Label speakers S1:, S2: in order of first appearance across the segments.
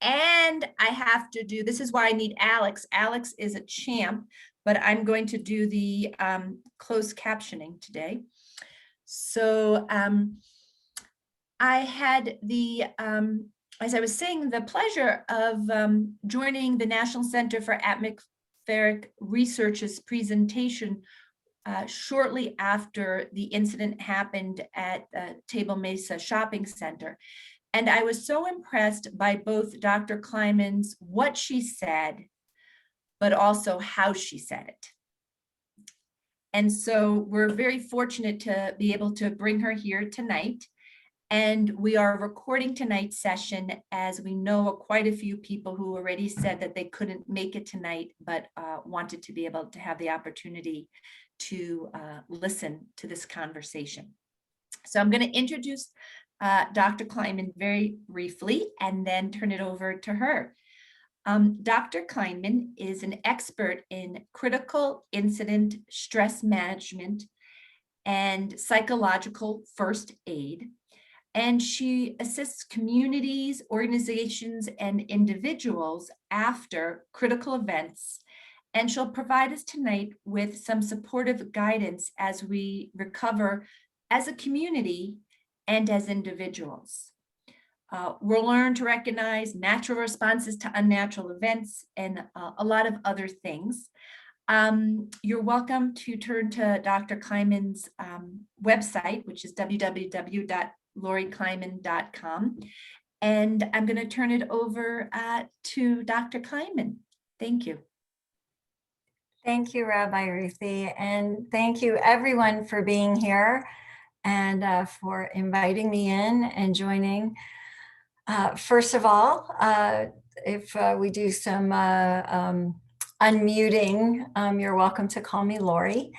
S1: And I have to do, this is why I need Alex. Alex is a champ, but I'm going to do the closed captioning today. So I had the, as I was saying, the pleasure of joining the National Center for Atmospheric Research's presentation shortly after the incident happened at the Table Mesa Shopping Center. And I was so impressed by both Dr. Kleiman's, what she said, but also how she said it. And so we're very fortunate to be able to bring her here tonight. And we are recording tonight's session, as we know quite a few people who already said that they couldn't make it tonight, but wanted to be able to have the opportunity to listen to this conversation. So I'm going to introduce Dr. Kleiman very briefly and then turn it over to her. Dr. Kleiman is an expert in critical incident stress management and psychological first aid. And she assists communities, organizations, and individuals after critical events. And she'll provide us tonight with some supportive guidance as we recover as a community and as individuals. We'll learn to recognize natural responses to unnatural events and a lot of other things. You're welcome to turn to Dr. Kleiman's website, which is www.lorikleiman.com. And I'm going to turn it over to Dr. Kleiman. Thank you.
S2: Thank you, Rabbi Ruthie, and thank you everyone for being here and for inviting me in and joining. First of all, if we do some unmuting, you're welcome to call me Lori.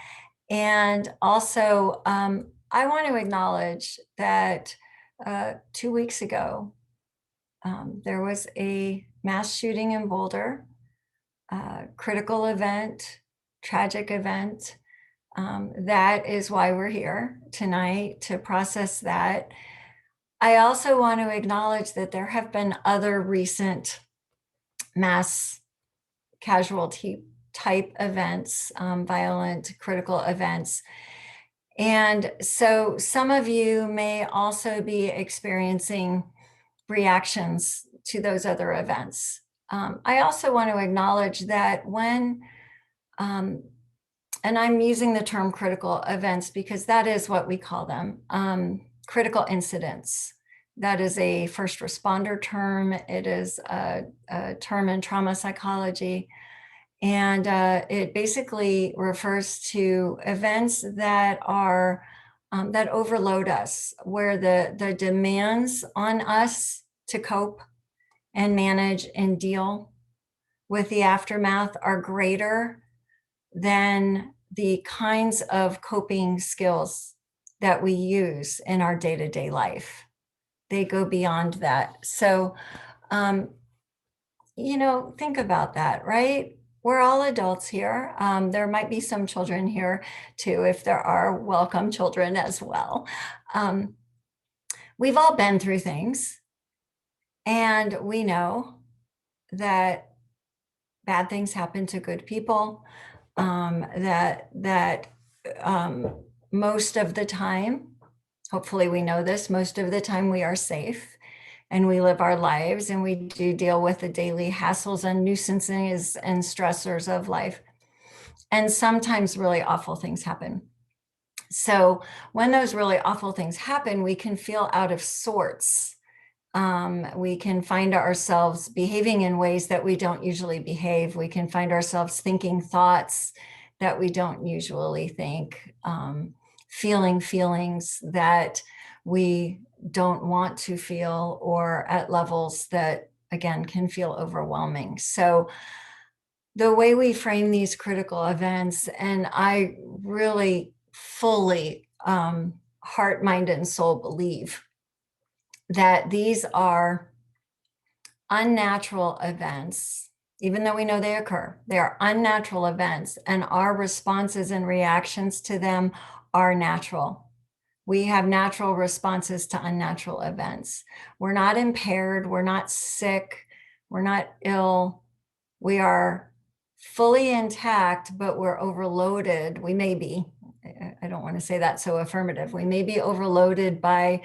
S2: And also, I want to acknowledge that 2 weeks ago, there was a mass shooting in Boulder, critical event, tragic event. That is why we're here tonight, to process that. I also want to acknowledge that there have been other recent mass casualty type events, violent critical events. And so some of you may also be experiencing reactions to those other events. I also want to acknowledge that when, and I'm using the term critical events because that is what we call them, critical incidents. That is a first responder term. It is a term in trauma psychology. And it basically refers to events that are, that overload us, where the demands on us to cope and manage and deal with the aftermath are greater than the kinds of coping skills that we use in our day-to-day life. They go beyond that. So, you know, think about that, right? We're all adults here. There might be some children here too. If there are, welcome children as well. We've all been through things, and we know that bad things happen to good people, that most of the time, hopefully we know this, most of the time we are safe and we live our lives and we do deal with the daily hassles and nuisances and stressors of life. And sometimes really awful things happen. So when those really awful things happen, we can feel out of sorts. We can find ourselves behaving in ways that we don't usually behave. We can find ourselves thinking thoughts that we don't usually think, feeling feelings that we don't want to feel, or at levels that, again, can feel overwhelming. So the way we frame these critical events, and I really fully, heart, mind, and soul believe that these are unnatural events, even though we know they occur. They are unnatural events, and our responses and reactions to them are natural. we have natural responses to unnatural events. We're not impaired, we're not sick, we're not ill. We are fully intact, but we're overloaded. We may be, I don't want to say that so affirmative. We may be overloaded by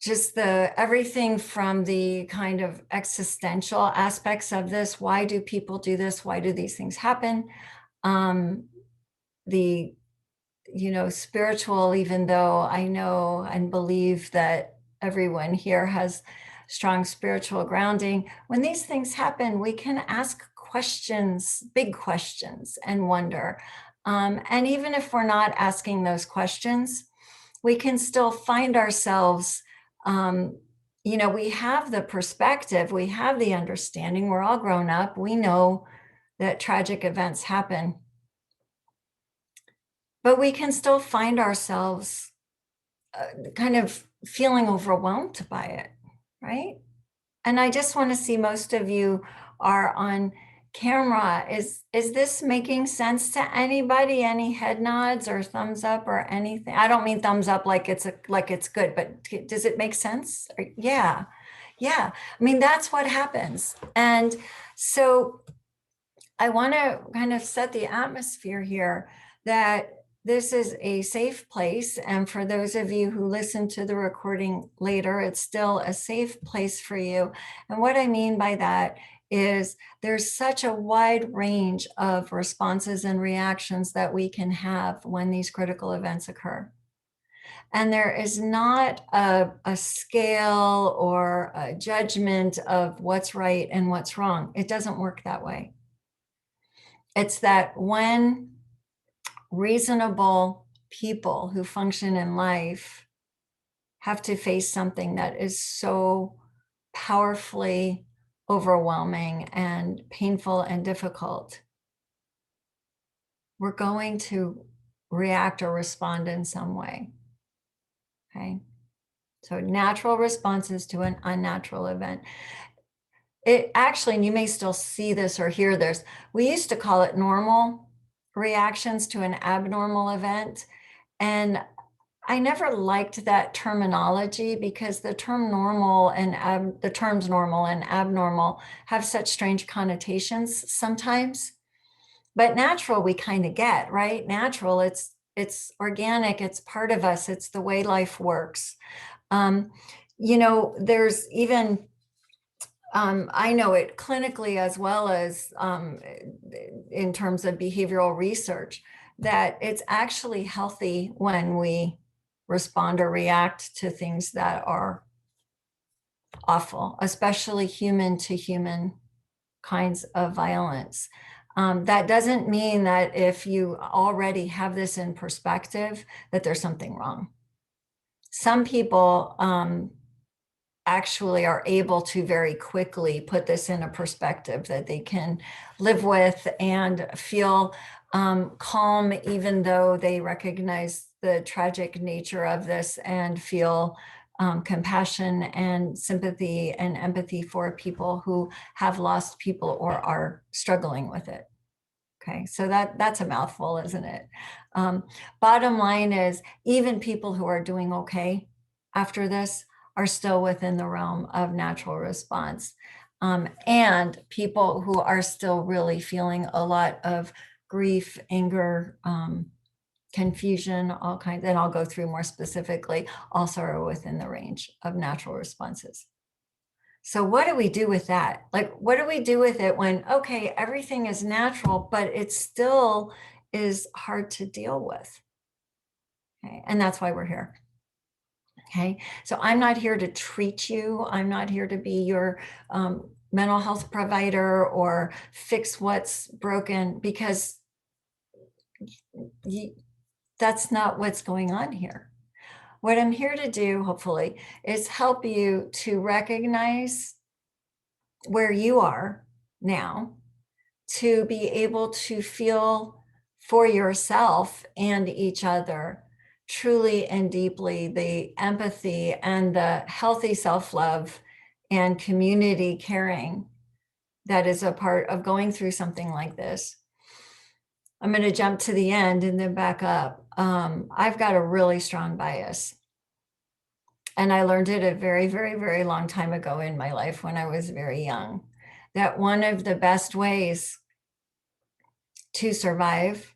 S2: just everything from the kind of existential aspects of this. Why do people do this? Why do these things happen? The spiritual, even though I know and believe that everyone here has strong spiritual grounding, when these things happen, we can ask questions, big questions, and wonder. And even if we're not asking those questions, we can still find ourselves, we have the perspective, we have the understanding, we're all grown up, we know that tragic events happen. But we can still find ourselves kind of feeling overwhelmed by it, right? And I just want to see, most of you are on camera. Is this making sense to anybody? Any head nods or thumbs up or anything? I don't mean thumbs up like it's good, but does it make sense? Yeah. I mean, that's what happens. And so I want to kind of set the atmosphere here that this is a safe place. And for those of you who listen to the recording later, it's still a safe place for you. And what I mean by that is there's such a wide range of responses and reactions that we can have when these critical events occur. And there is not a scale or a judgment of what's right and what's wrong. It doesn't work that way. It's that when reasonable people who function in life have to face something that is so powerfully overwhelming and painful and difficult, we're going to react or respond in some way. Okay. So natural responses to an unnatural event. It actually, and you may still see this or hear this, we used to call it normal reactions to an abnormal event. And I never liked that terminology because the term normal and the terms normal and abnormal have such strange connotations sometimes. But natural, we kind of get, right? Natural, it's organic, it's part of us, it's the way life works. There's even I know it clinically as well as in terms of behavioral research, that it's actually healthy when we respond or react to things that are awful, especially human to human kinds of violence. That doesn't mean that if you already have this in perspective, that there's something wrong. Some people actually are able to very quickly put this in a perspective that they can live with and feel calm, even though they recognize the tragic nature of this, and feel compassion and sympathy and empathy for people who have lost people or are struggling with it. Okay, so that's a mouthful, isn't it? Bottom line is, even people who are doing okay after this are still within the realm of natural response. And people who are still really feeling a lot of grief, anger, confusion, all kinds, and I'll go through more specifically, also are within the range of natural responses. So what do we do with that? Like, what do we do with it when, okay, everything is natural, but it still is hard to deal with? Okay, and that's why we're here. Okay, so I'm not here to treat you. I'm not here to be your mental health provider or fix what's broken, because that's not what's going on here. What I'm here to do, hopefully, is help you to recognize where you are now, to be able to feel for yourself and each other truly and deeply the empathy and the healthy self-love and community caring that is a part of going through something like this. I'm going to jump to the end and then back up. I've got a really strong bias. And I learned it a very, very, very long time ago in my life when I was very young, that one of the best ways to survive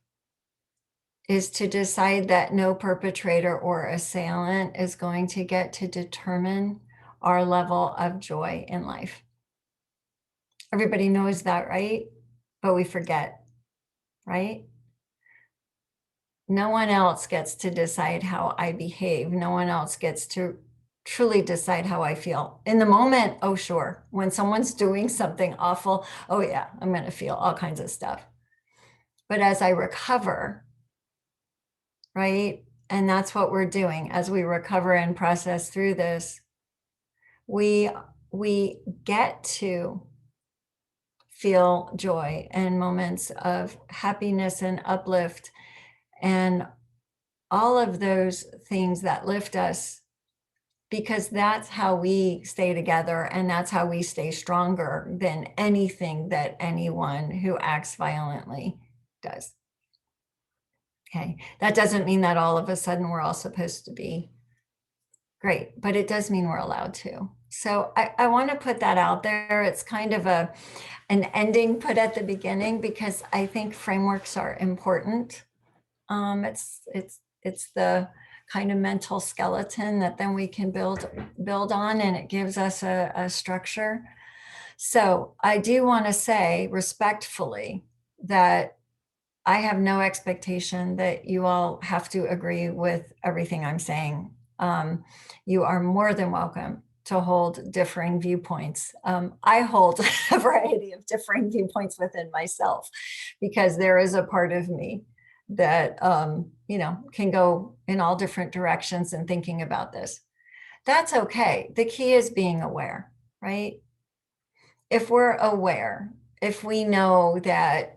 S2: is to decide that no perpetrator or assailant is going to get to determine our level of joy in life. Everybody knows that, right? But we forget, right? No one else gets to decide how I behave. No one else gets to truly decide how I feel. In the moment, oh, sure. When someone's doing something awful, oh, yeah, I'm going to feel all kinds of stuff. But as I recover, right? And that's what we're doing as we recover and process through this. We get to feel joy and moments of happiness and uplift and all of those things that lift us, because that's how we stay together and that's how we stay stronger than anything that anyone who acts violently does. Okay, that doesn't mean that all of a sudden we're all supposed to be great, but it does mean we're allowed to. So I want to put that out there. It's kind of an ending put at the beginning because I think frameworks are important. It's the kind of mental skeleton that then we can build on, and it gives us a structure. So I do want to say respectfully that I have no expectation that you all have to agree with everything I'm saying. You are more than welcome to hold differing viewpoints. I hold a variety of differing viewpoints within myself because there is a part of me that can go in all different directions in thinking about this. That's okay. The key is being aware, right? If we're aware, if we know that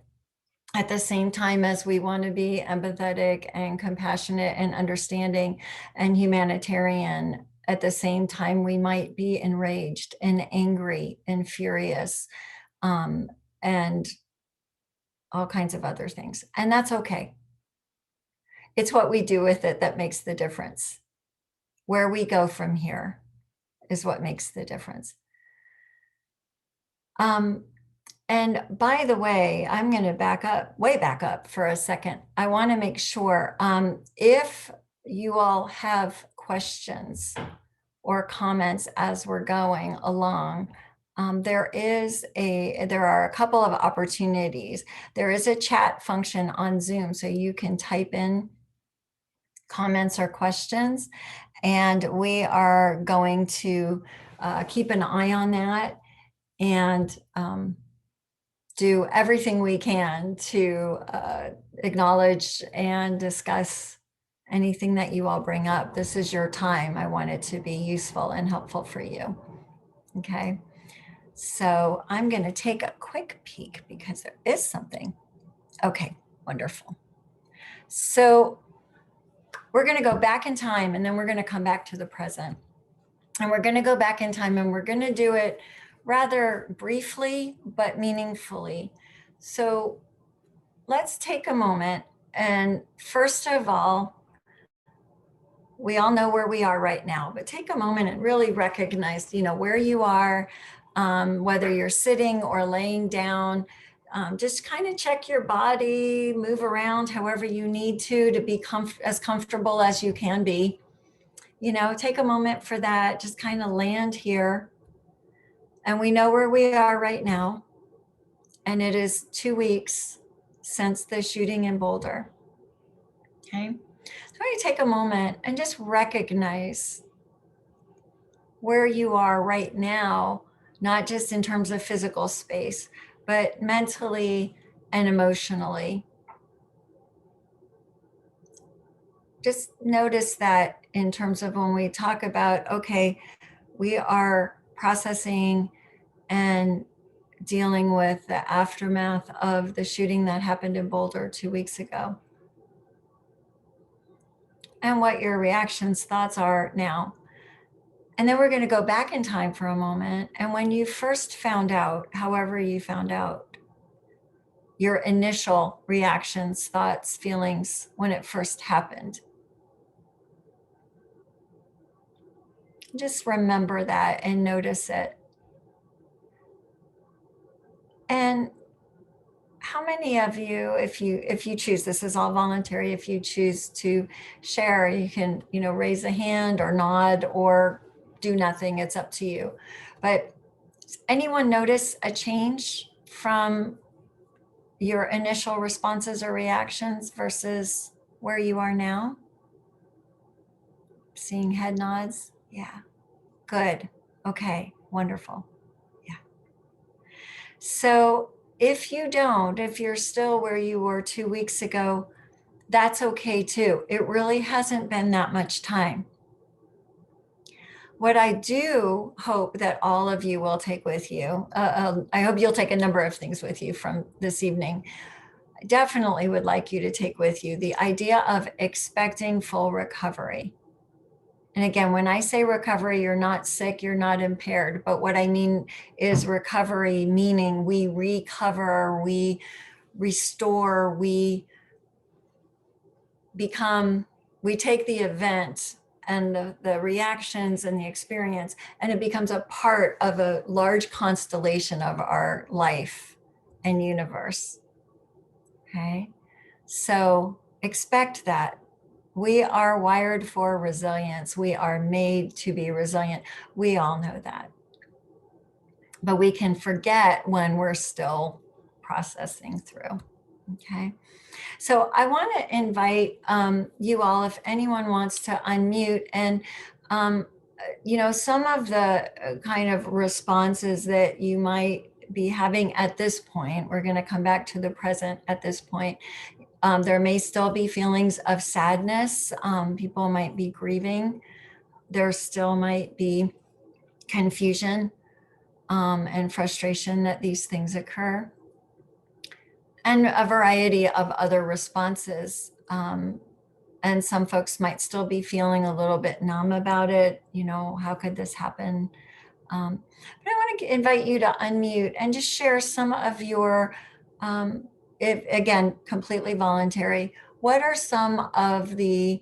S2: at the same time as we want to be empathetic and compassionate and understanding and humanitarian, at the same time we might be enraged and angry and furious, and all kinds of other things. And that's okay. It's what we do with it that makes the difference. Where we go from here is what makes the difference. And by the way, I'm going to way back up for a second. I want to make sure if you all have questions or comments as we're going along, there are a couple of opportunities. There is a chat function on Zoom, so you can type in comments or questions, and we are going to keep an eye on that and do everything we can to acknowledge and discuss anything that you all bring up. This is your time. I want it to be useful and helpful for you. Okay, so I'm going to take a quick peek because there is something. Okay, wonderful. So we're going to go back in time and then we're going to come back to the present. And we're going to go back in time and we're going to do it rather briefly, but meaningfully. So let's take a moment. And first of all, we all know where we are right now, but take a moment and really recognize, where you are, whether you're sitting or laying down. Just kind of check your body, move around however you need to be as comfortable as you can be. Take a moment for that. Just kind of land here. And we know where we are right now. And it is 2 weeks since the shooting in Boulder. Okay. So you take a moment and just recognize where you are right now, not just in terms of physical space, but mentally and emotionally. Just notice that in terms of when we talk about, okay, we are processing and dealing with the aftermath of the shooting that happened in Boulder 2 weeks ago. And what your reactions, thoughts are now. And then we're going to go back in time for a moment. And when you first found out, however you found out, your initial reactions, thoughts, feelings when it first happened. Just remember that and notice it. And how many of you, if you choose, this is all voluntary, if you choose to share, you can, raise a hand or nod or do nothing, it's up to you. But does anyone notice a change from your initial responses or reactions versus where you are now? Seeing head nods? Yeah. Good. Okay. Wonderful. Yeah. So if you don't, if you're still where you were 2 weeks ago, that's okay too. It really hasn't been that much time. What I do hope that all of you will take with you, I hope you'll take a number of things with you from this evening. I definitely would like you to take with you the idea of expecting full recovery. And again, when I say recovery, you're not sick, you're not impaired. But what I mean is recovery, meaning we recover, we restore, we take the event and the reactions and the experience, and it becomes a part of a large constellation of our life and universe. Okay. So expect that. We are wired for resilience. We are made to be resilient. We all know that. But we can forget when we're still processing through. Okay. So I want to invite you all, if anyone wants to unmute, and some of the kind of responses that you might be having at this point, we're going to come back to the present at this point. There may still be feelings of sadness. People might be grieving. There still might be confusion and frustration that these things occur, and a variety of other responses. And some folks might still be feeling a little bit numb about it. How could this happen? But I want to invite you to unmute and just share some of your, if again, completely voluntary, what are some of the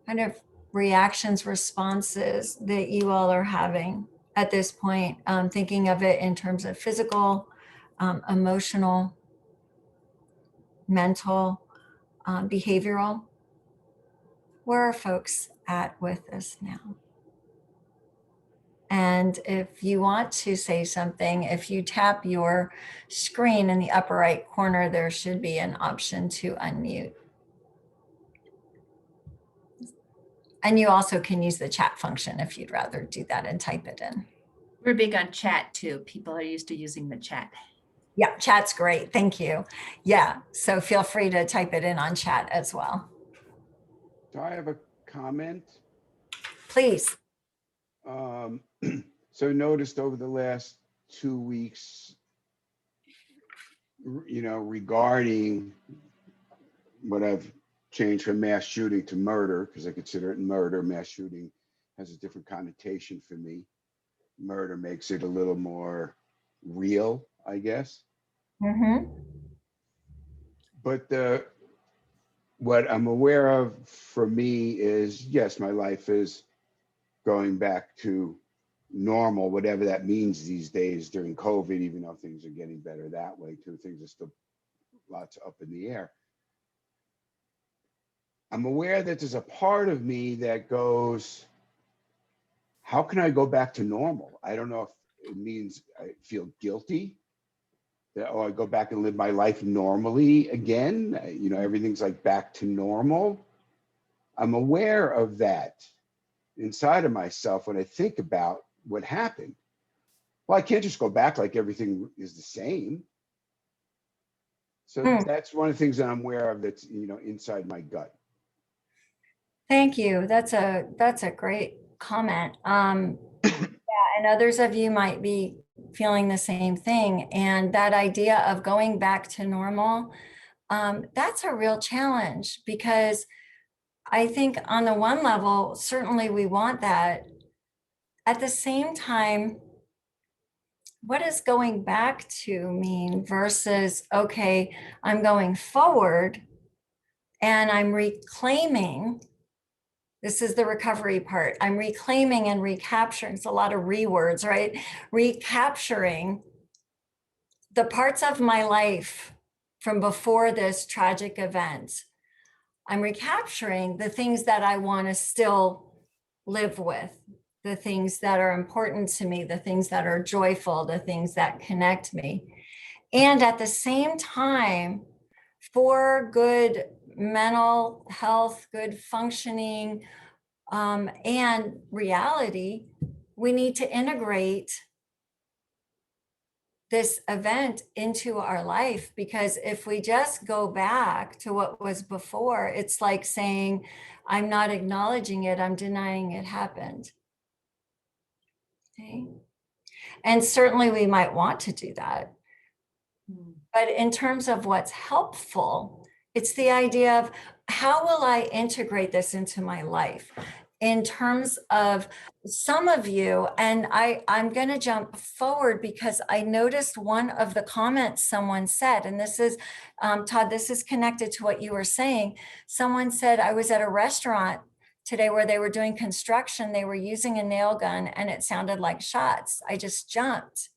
S2: kind of reactions, responses that you all are having at this point, thinking of it in terms of physical, emotional, mental, behavioral? Where are folks at with this now? And if you want to say something, if you tap your screen in the upper right corner, there should be an option to unmute. And you also can use the chat function if you'd rather do that and type it in.
S1: We're big on chat too. People are used to using the chat.
S2: Yeah, chat's great. Thank you. Yeah, so feel free to type it in on chat as well.
S3: So I have a comment.
S2: Please.
S3: So noticed over the last 2 weeks, regarding what I've changed from mass shooting to murder, because I consider it murder. Mass shooting has a different connotation for me. Murder makes it a little more real, I guess.
S2: Mm-hmm.
S3: But what I'm aware of for me is, yes, my life is going back to normal, whatever that means these days during COVID, even though things are getting better that way too. Things are still lots up in the air. I'm aware that there's a part of me that goes, how can I go back to normal? I don't know if it means I feel guilty that, I go back and live my life normally again. Everything's like back to normal. I'm aware of that inside of myself when I think about what happened. Well, I can't just go back like everything is the same. So that's one of the things that I'm aware of that's, inside my gut.
S2: Thank you. That's a great comment. And others of you might be feeling the same thing. And that idea of going back to normal, that's a real challenge, because I think on the one level, certainly we want that. At the same time, what does going back to mean versus, okay, I'm going forward and I'm reclaiming. This is the recovery part. I'm reclaiming and recapturing. It's a lot of rewords, right? Recapturing the parts of my life from before this tragic event. I'm recapturing the things that I want to still live with, the things that are important to me, the things that are joyful, the things that connect me. And at the same time, for good mental health, good functioning, and reality, we need to integrate this event into our life, because if we just go back to what was before, it's like saying, I'm not acknowledging it, I'm denying it happened. Okay. And certainly we might want to do that. But in terms of what's helpful, it's the idea of how will I integrate this into my life? In terms of some of you, and I'm going to jump forward because I noticed one of the comments someone said, and this is, Todd, this is connected to what you were saying. Someone said, I was at a restaurant today where they were doing construction. They were using a nail gun and it sounded like shots. I just jumped.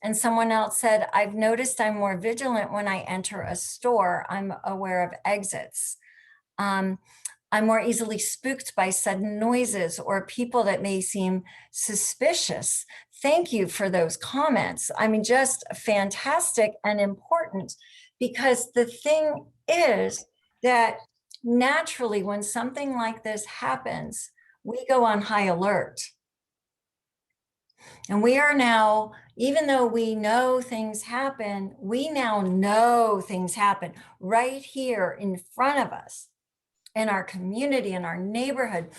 S2: And someone else said, I've noticed I'm more vigilant when I enter a store. I'm aware of exits. I'm more easily spooked by sudden noises or people that may seem suspicious. Thank you for those comments. I mean, just fantastic and important, because the thing is that naturally, when something like this happens, we go on high alert. And we are now, even though we know things happen, we now know things happen right here in front of us, in our community, in our neighborhood,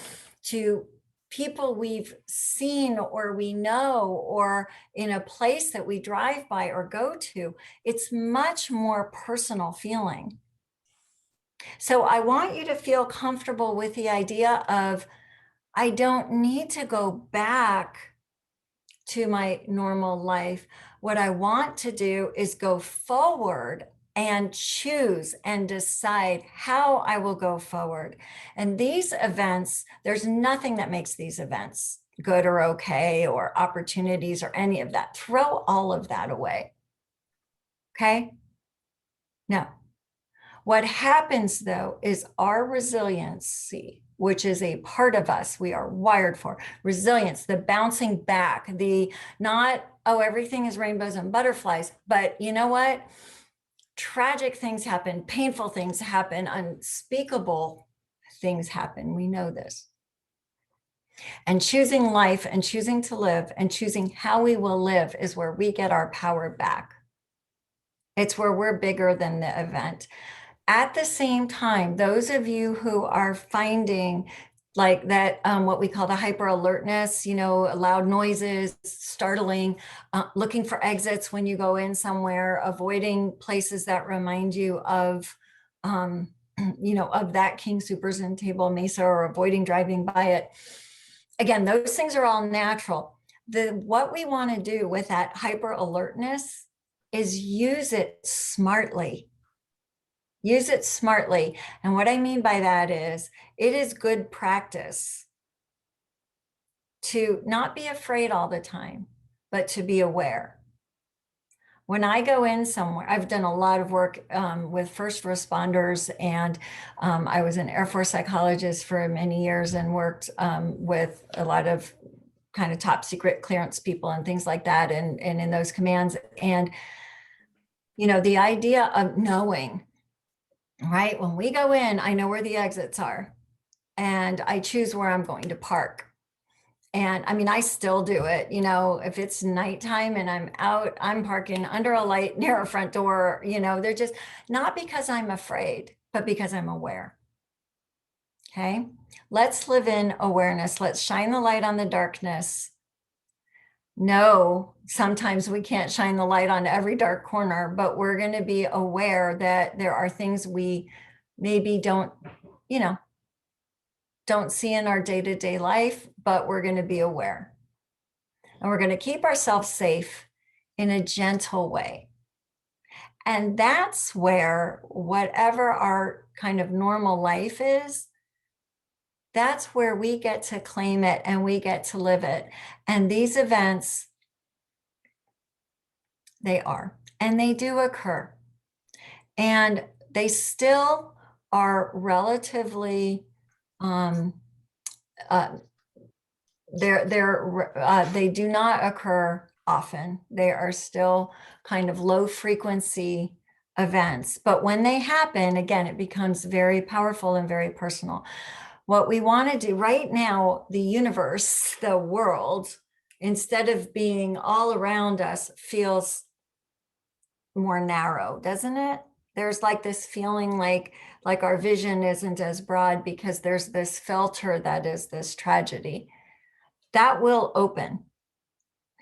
S2: to people we've seen or we know, or in a place that we drive by or go to. It's much more personal feeling. So I want you to feel comfortable with the idea of, I don't need to go back to my normal life. What I want to do is go forward and choose and decide how I will go forward. And these events, there's nothing that makes these events good or okay, or opportunities or any of that. Throw all of that away. Okay? No. What happens though is our resiliency, which is a part of us we are wired for. Resilience, the bouncing back, the not, oh, everything is rainbows and butterflies, but you know what? Tragic things happen, painful things happen, unspeakable things happen. We know this. And choosing life and choosing to live and choosing how we will live is where we get our power back. It's where we're bigger than the event. At the same time, those of you who are finding like that, what we call the hyper alertness, loud noises, startling, looking for exits when you go in somewhere, avoiding places that remind you of, of that King Soopers and Table Mesa, or avoiding driving by it. Again, those things are all natural. What we want to do with that hyper alertness is use it smartly. Use it smartly. And what I mean by that is, it is good practice to not be afraid all the time, but to be aware. When I go in somewhere, I've done a lot of work with first responders, and I was an Air Force psychologist for many years and worked with a lot of kind of top secret clearance people and things like that, and in those commands. And, the idea of knowing, right? When we go in, I know where the exits are, and I choose where I'm going to park. And I mean, I still do it, if it's nighttime and I'm out, I'm parking under a light near a front door, they're just not because I'm afraid, but because I'm aware. Okay. Let's live in awareness. Let's shine the light on the darkness. No, sometimes we can't shine the light on every dark corner, but we're going to be aware that there are things we maybe don't see in our day-to-day life, but we're going to be aware. And we're going to keep ourselves safe in a gentle way. And that's where whatever our kind of normal life is, that's where we get to claim it and we get to live it. And these events, they are, and they do occur. And they still are relatively, they do not occur often. They are still kind of low frequency events. But when they happen, again, it becomes very powerful and very personal. What we want to do right now, the universe, the world, instead of being all around us, feels more narrow, doesn't it? There's like this feeling like our vision isn't as broad because there's this filter that is this tragedy. That will open.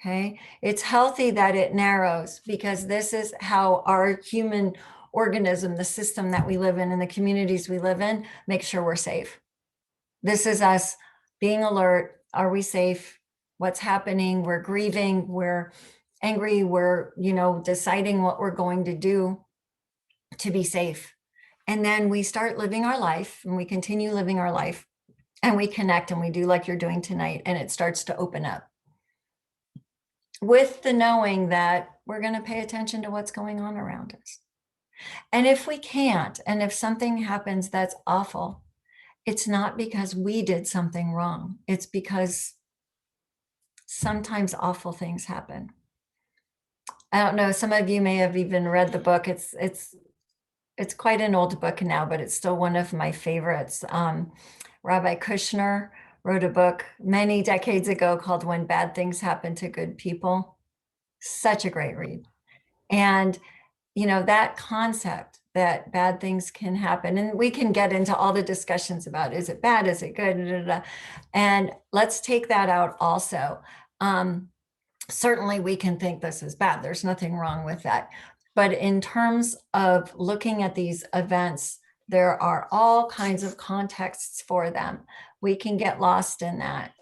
S2: Okay. It's healthy that it narrows because this is how our human organism, the system that we live in and the communities we live in, make sure we're safe. This is us being alert. Are we safe? What's happening? We're grieving. We're angry. We're, deciding what we're going to do to be safe. And then we start living our life and we continue living our life and we connect and we do like you're doing tonight. And it starts to open up with the knowing that we're going to pay attention to what's going on around us. And if we can't, and if something happens that's awful, it's not because we did something wrong. It's because sometimes awful things happen. I don't know, some of you may have even read the book. It's quite an old book now, but it's still one of my favorites. Rabbi Kushner wrote a book many decades ago called When Bad Things Happen to Good People. Such a great read. And, that concept that bad things can happen, and we can get into all the discussions about, is it bad? Is it good? Da, da, da. And let's take that out also. Certainly we can think this is bad. There's nothing wrong with that. But in terms of looking at these events, there are all kinds of contexts for them. We can get lost in that.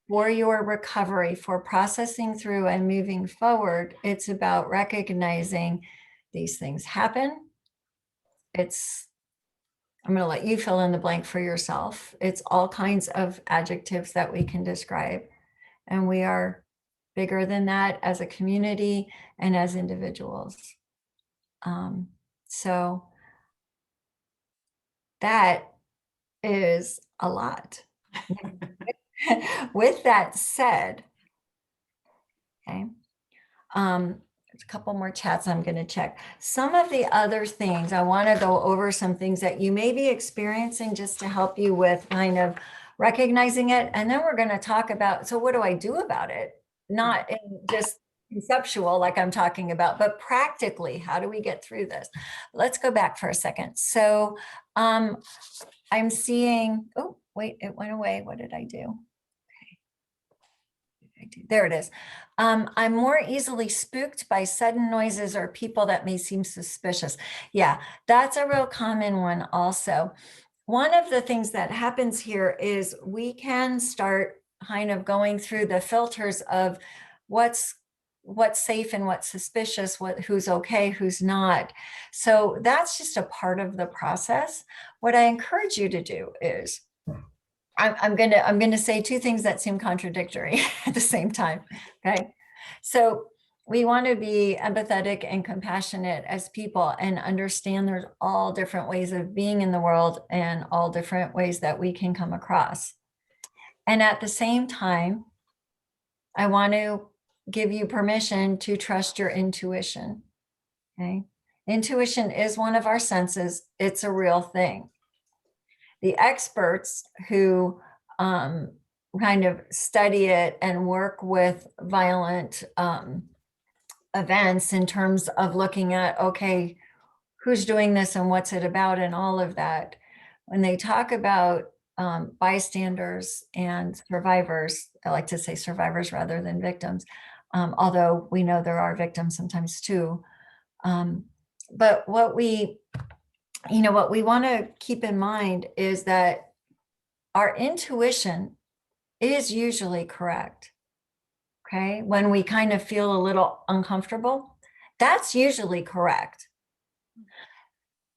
S2: For your recovery, for processing through and moving forward, it's about recognizing these things happen. I'm going to let you fill in the blank for yourself. It's all kinds of adjectives that we can describe. And we are bigger than that as a community and as individuals. So that is a lot. With that said, okay, there's a couple more chats I'm going to check. Some of the other things, I want to go over some things that you may be experiencing just to help you with kind of recognizing it. And then we're going to talk about, so what do I do about it? Not in just conceptual, like I'm talking about, but practically, how do we get through this? Let's go back for a second. So I'm seeing, oh, wait, it went away. What did I do? There it is. I'm more easily spooked by sudden noises or people that may seem suspicious. Yeah, that's a real common one also. One of the things that happens here is we can start kind of going through the filters of what's safe and what's suspicious, who's okay, who's not. So that's just a part of the process. What I encourage you to do is, I'm gonna say two things that seem contradictory at the same time. Okay, so we want to be empathetic and compassionate as people and understand there's all different ways of being in the world and all different ways that we can come across. And at the same time, I want to give you permission to trust your intuition. Okay, intuition is one of our senses. It's a real thing. The experts who kind of study it and work with violent events in terms of looking at, okay, who's doing this and what's it about and all of that. When they talk about bystanders and survivors, I like to say survivors rather than victims, although we know there are victims sometimes too. But what we want to keep in mind is that our intuition is usually correct. Okay. When we kind of feel a little uncomfortable, that's usually correct.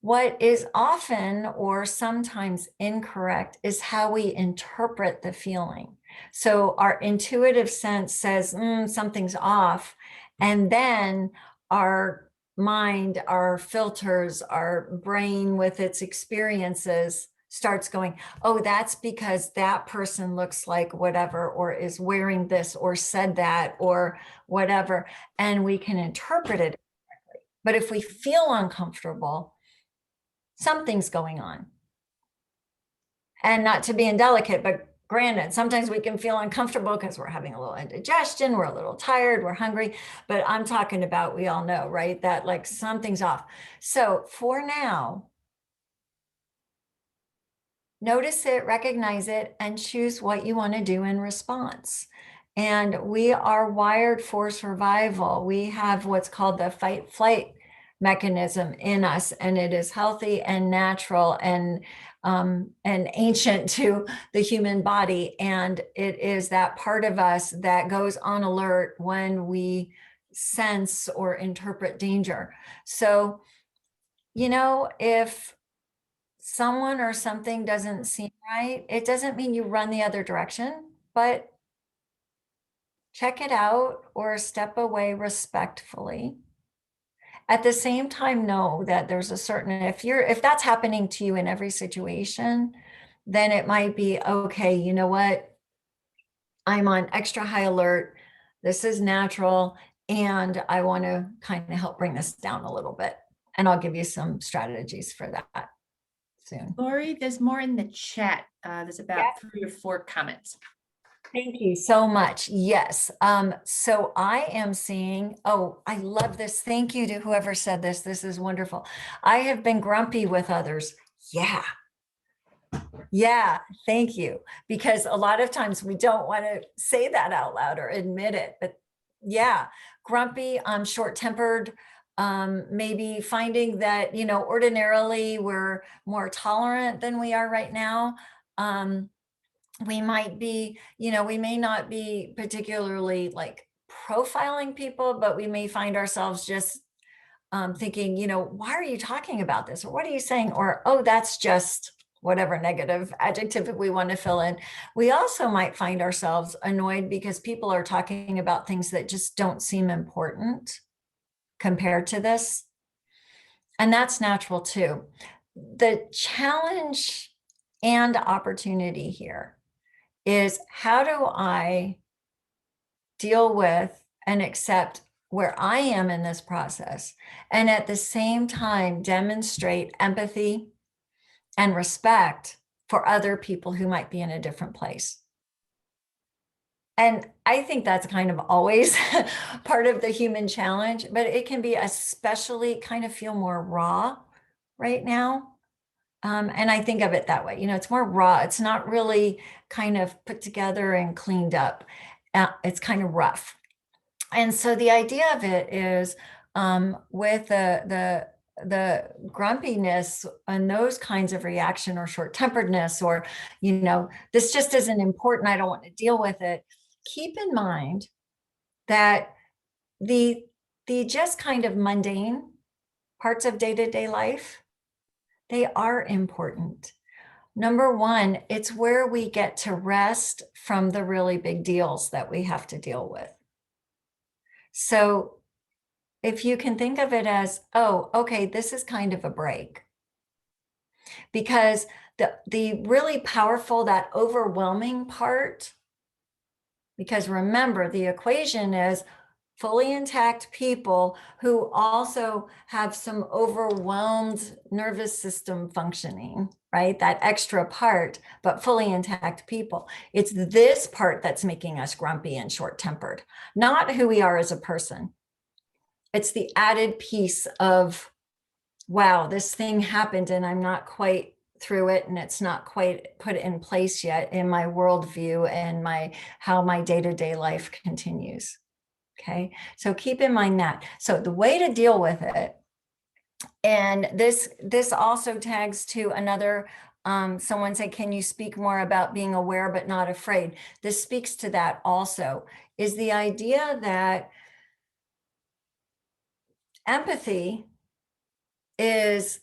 S2: What is often or sometimes incorrect is how we interpret the feeling. So our intuitive sense says something's off, and then our mind, our filters, our brain with its experiences starts going, oh, that's because that person looks like whatever, or is wearing this, or said that, or whatever, and we can interpret it. But if we feel uncomfortable, something's going on. And not to be indelicate, but granted, sometimes we can feel uncomfortable because we're having a little indigestion, we're a little tired, we're hungry, but I'm talking about, we all know, right? That like something's off. So for now, notice it, recognize it, and choose what you want to do in response. And we are wired for survival. We have what's called the fight flight mechanism in us, and it is healthy and natural and ancient to the human body. And it is that part of us that goes on alert when we sense or interpret danger. So, you know, if someone or something doesn't seem right, it doesn't mean you run the other direction, but check it out or step away respectfully. At the same time, know that there's a certain, if that's happening to you in every situation, then it might be, okay, you know what? I'm on extra high alert. This is natural. And I want to kind of help bring this down a little bit. And I'll give you some strategies for that soon.
S1: Lori, there's more in the chat. There's about 3 or 4 comments.
S2: Thank you so much. Yes. So I am seeing, oh, I love this. Thank you to whoever said this. This is wonderful. I have been grumpy with others. Yeah. Yeah. Thank you. Because a lot of times we don't want to say that out loud or admit it, but yeah, grumpy, short-tempered, maybe finding that, you know, ordinarily we're more tolerant than we are right now. We might be, you know, we may not be particularly like profiling people, but we may find ourselves just thinking, you know, why are you talking about this? Or what are you saying? Or, oh, that's just whatever negative adjective we want to fill in. We also might find ourselves annoyed because people are talking about things that just don't seem important compared to this. And that's natural too. The challenge and opportunity here is, how do I deal with and accept where I am in this process, and at the same time demonstrate empathy and respect for other people who might be in a different place. And I think that's kind of always part of the human challenge, but it can be especially kind of feel more raw right now. And I think of it that way, you know, it's more raw. It's not really kind of put together and cleaned up. It's kind of rough. And so the idea of it is, with the grumpiness and those kinds of reaction, or short-temperedness, or, you know, this just isn't important, I don't want to deal with it. Keep in mind that the just kind of mundane parts of day-to-day life, they are important. Number one, it's where we get to rest from the really big deals that we have to deal with. So if you can think of it as, oh, okay, this is kind of a break. Because the really powerful, that overwhelming part, because remember, the equation is fully intact people who also have some overwhelmed nervous system functioning, right? That extra part, but fully intact people. It's this part that's making us grumpy and short-tempered, not who we are as a person. It's the added piece of, wow, this thing happened and I'm not quite through it, and it's not quite put in place yet in my worldview and how my day-to-day life continues. Okay, so keep in mind that. So the way to deal with it, and this also tags to another Someone said, can you speak more about being aware but not afraid? This speaks to that also, is the idea that empathy is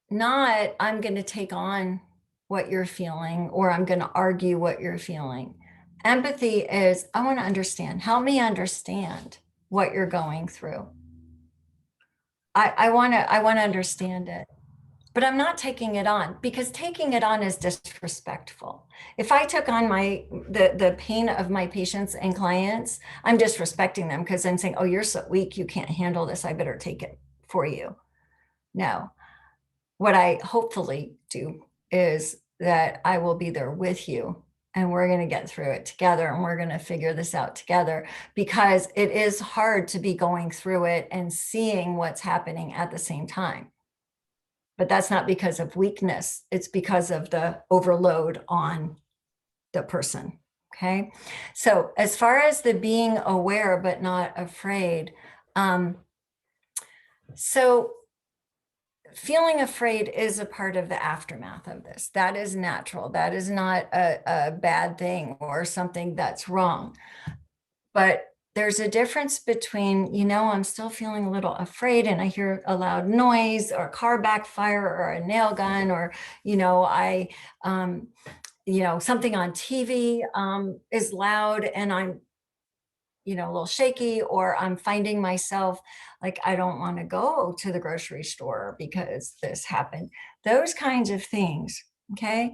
S2: not, I'm going to take on what you're feeling, or I'm going to argue what you're feeling. Empathy is, I want to understand. Help me understand what you're going through. I want to understand it, but I'm not taking it on, because taking it on is disrespectful. If I took on the pain of my patients and clients, I'm disrespecting them, because I'm saying, oh, you're so weak, you can't handle this, I better take it for you. No, what I hopefully do is that I will be there with you, and we're going to get through it together, and we're going to figure this out together, because it is hard to be going through it and seeing what's happening at the same time. But that's not because of weakness. It's because of the overload on the person. Okay. So as far as the being aware but not afraid, so feeling afraid is a part of the aftermath of this. That is natural. That is not a bad thing or something that's wrong. But there's a difference between, I'm still feeling a little afraid, and I hear a loud noise or a car backfire or a nail gun, or, something on TV is loud, and I'm, a little shaky, or I'm finding myself like, I don't want to go to the grocery store because this happened. Those kinds of things. Okay.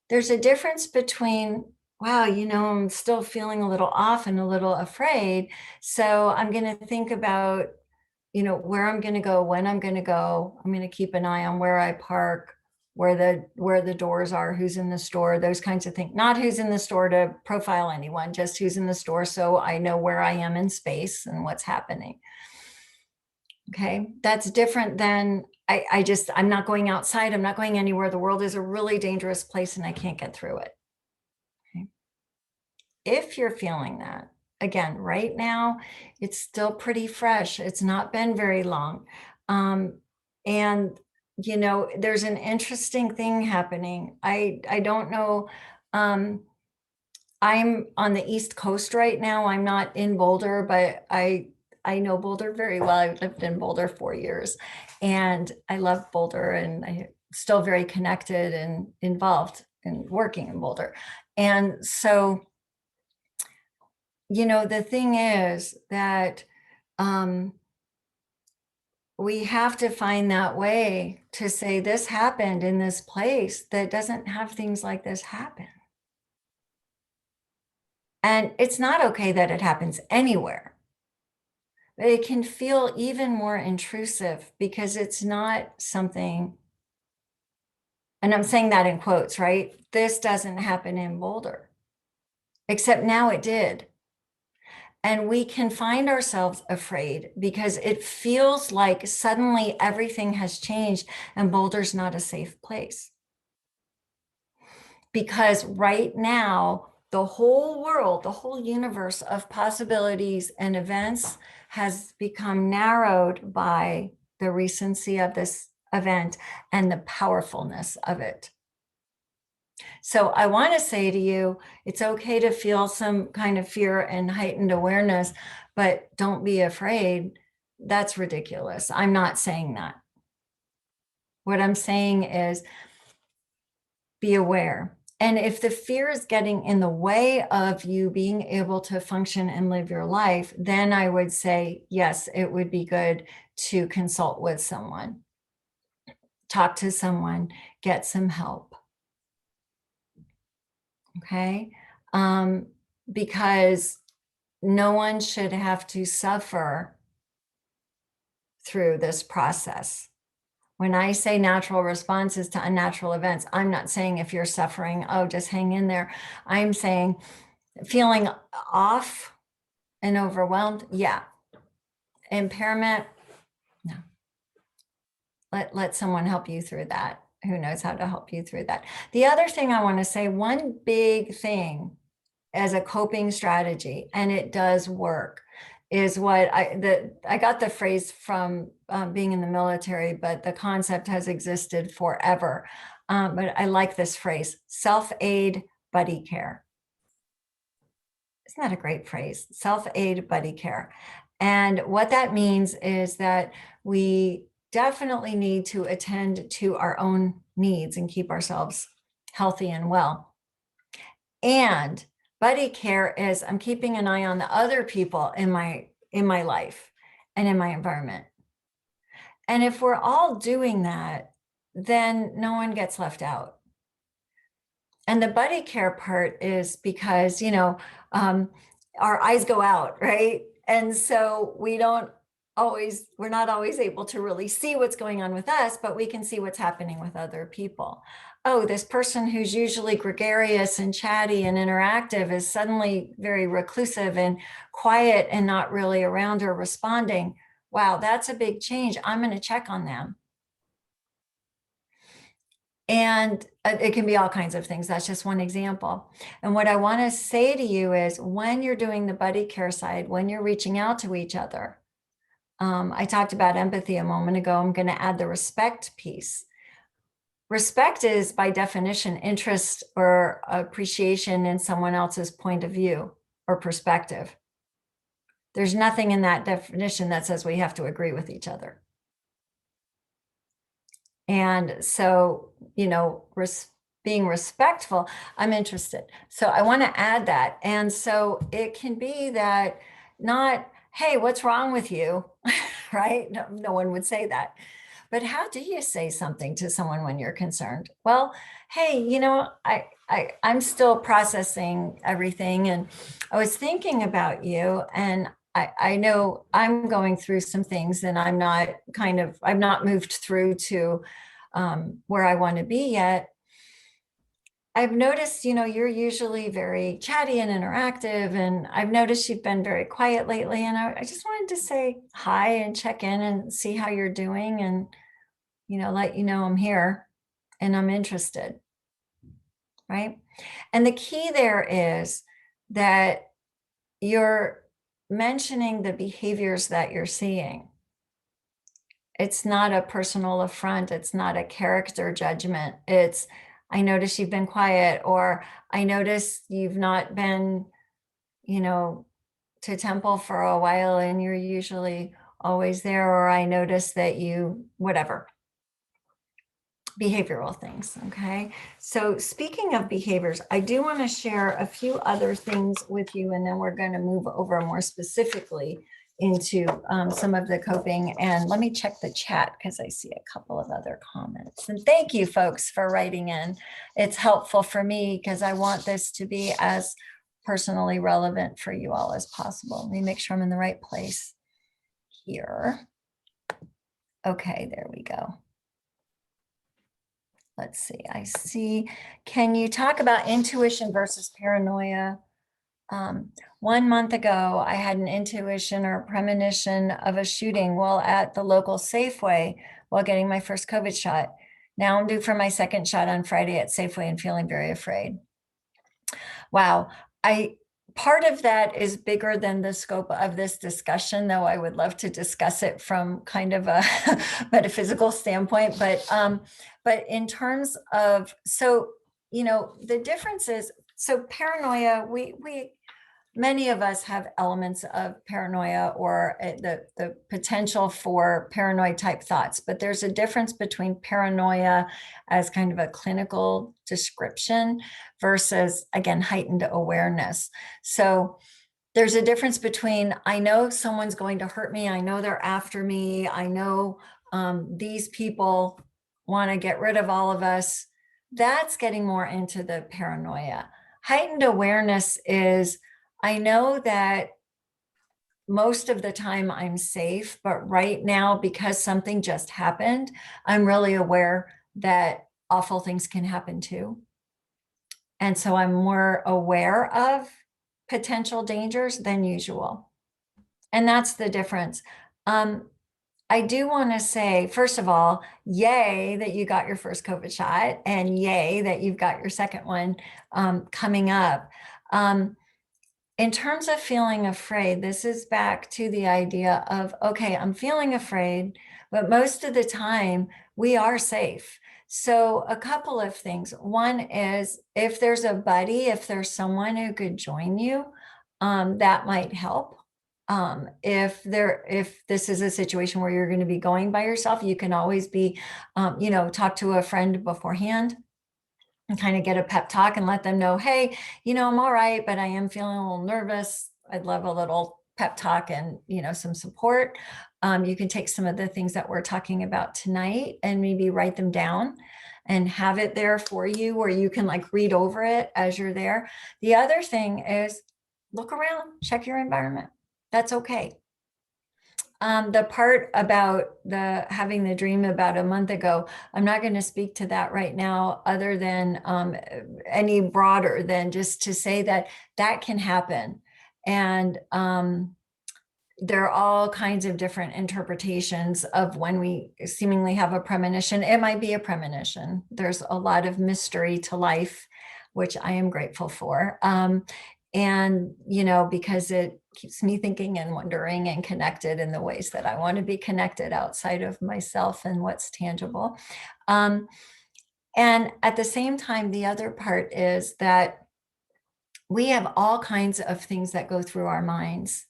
S2: There's a difference between, wow, I'm still feeling a little off and a little afraid. So I'm going to think about, where I'm going to go, when I'm going to go. I'm going to keep an eye on where I park, where the doors are, who's in the store, those kinds of things. Not who's in the store to profile anyone, just who's in the store, so I know where I am in space and what's happening. Okay, that's different than I'm not going outside. I'm not going anywhere. The world is a really dangerous place and I can't get through it. Okay. If you're feeling that, again, right now, it's still pretty fresh. It's not been very long. And, there's an interesting thing happening. I don't know. I'm on the East Coast right now. I'm not in Boulder, but I know Boulder very well. I've lived in Boulder 4 years, and I love Boulder, and I'm still very connected and involved in working in Boulder. And so, the thing is that we have to find that way to say, this happened in this place that doesn't have things like this happen. And it's not okay that it happens anywhere. It can feel even more intrusive because it's not something, and I'm saying that in quotes, right? This doesn't happen in Boulder, except now it did. And we can find ourselves afraid because it feels like suddenly everything has changed and Boulder's not a safe place. Because right now, the whole world, the whole universe of possibilities and events has become narrowed by the recency of this event and the powerfulness of it. So I want to say to you, it's okay to feel some kind of fear and heightened awareness, but don't be afraid. That's ridiculous. I'm not saying that. What I'm saying is be aware. And if the fear is getting in the way of you being able to function and live your life, then I would say, yes, it would be good to consult with someone, talk to someone, get some help. Okay. Because no one should have to suffer through this process. When I say natural responses to unnatural events, I'm not saying if you're suffering, oh, just hang in there. I'm saying feeling off and overwhelmed. Yeah. Impairment. No. Let someone help you through that. Who knows how to help you through that. The other thing I want to say, one big thing as a coping strategy, and it does work, is what I got the phrase from being in the military, but the concept has existed forever. but I like this phrase, self-aid buddy care. Isn't that a great phrase? Self-aid buddy care. And what that means is that we definitely need to attend to our own needs and keep ourselves healthy and well. And buddy care is I'm keeping an eye on the other people in my life and in my environment. And if we're all doing that, then no one gets left out. And the buddy care part is because, our eyes go out, right? And so we're not always able to really see what's going on with us, but we can see what's happening with other people. Oh, this person who's usually gregarious and chatty and interactive is suddenly very reclusive and quiet and not really around or responding. Wow, that's a big change. I'm going to check on them. And it can be all kinds of things. That's just one example. And what I want to say to you is when you're doing the buddy care side, when you're reaching out to each other, I talked about empathy a moment ago. I'm going to add the respect piece. Respect is by definition interest or appreciation in someone else's point of view or perspective. There's nothing in that definition that says we have to agree with each other. And so, being respectful, I'm interested. So I want to add that. And so it can be that not, hey, what's wrong with you? Right? No one would say that. But how do you say something to someone when you're concerned? Well, hey, I'm still processing everything. And I was thinking about you, and I know I'm going through some things, and I'm not moved through to where I want to be yet. I've noticed, you're usually very chatty and interactive, and I've noticed you've been very quiet lately. And I just wanted to say hi and check in and see how you're doing, and let you know I'm here and I'm interested, right? And the key there is that you're mentioning the behaviors that you're seeing. It's not a personal affront. It's not a character judgment. It's, I notice you've been quiet, or I notice you've not been, to temple for a while and you're usually always there, or I notice that you, whatever. Behavioral things. Okay. So speaking of behaviors, I do want to share a few other things with you, and then we're going to move over more specifically into some of the coping. And let me check the chat because I see a couple of other comments. And thank you folks for writing in. It's helpful for me because I want this to be as personally relevant for you all as possible. Let me make sure I'm in the right place here. Okay, there we go. Let's see, I see. Can you talk about intuition versus paranoia? 1 month ago, I had an intuition or premonition of a shooting while at the local Safeway while getting my first COVID shot. Now I'm due for my second shot on Friday at Safeway and feeling very afraid. Wow. Part of that is bigger than the scope of this discussion, though I would love to discuss it from kind of a metaphysical standpoint. But in terms of, the difference is, so paranoia, many of us have elements of paranoia or the potential for paranoid type thoughts, but there's a difference between paranoia as kind of a clinical description versus, again, heightened awareness. So there's a difference between, I know someone's going to hurt me. I know they're after me. I know these people want to get rid of all of us. That's getting more into the paranoia. Heightened awareness is, I know that most of the time I'm safe, but right now, because something just happened, I'm really aware that awful things can happen too. And so I'm more aware of potential dangers than usual. And that's the difference. I do want to say, first of all, yay that you got your first COVID shot, and yay that you've got your second one coming up. In terms of feeling afraid, this is back to the idea of, okay, I'm feeling afraid, but most of the time we are safe. So a couple of things. One is if there's a buddy, if there's someone who could join you, that might help. If this is a situation where you're going to be going by yourself, you can always be, talk to a friend beforehand and kind of get a pep talk and let them know, hey, I'm all right, but I am feeling a little nervous. I'd love a little pep talk and, some support. You can take some of the things that we're talking about tonight and maybe write them down and have it there for you where you can like read over it as you're there. The other thing is look around, check your environment. That's okay. The part about having the dream about a month ago, I'm not going to speak to that right now, other than any broader than just to say that can happen. And there are all kinds of different interpretations of when we seemingly have a premonition. It might be a premonition. There's a lot of mystery to life, which I am grateful for. And, because it keeps me thinking and wondering and connected in the ways that I want to be connected outside of myself and what's tangible. And at the same time, the other part is that we have all kinds of things that go through our minds.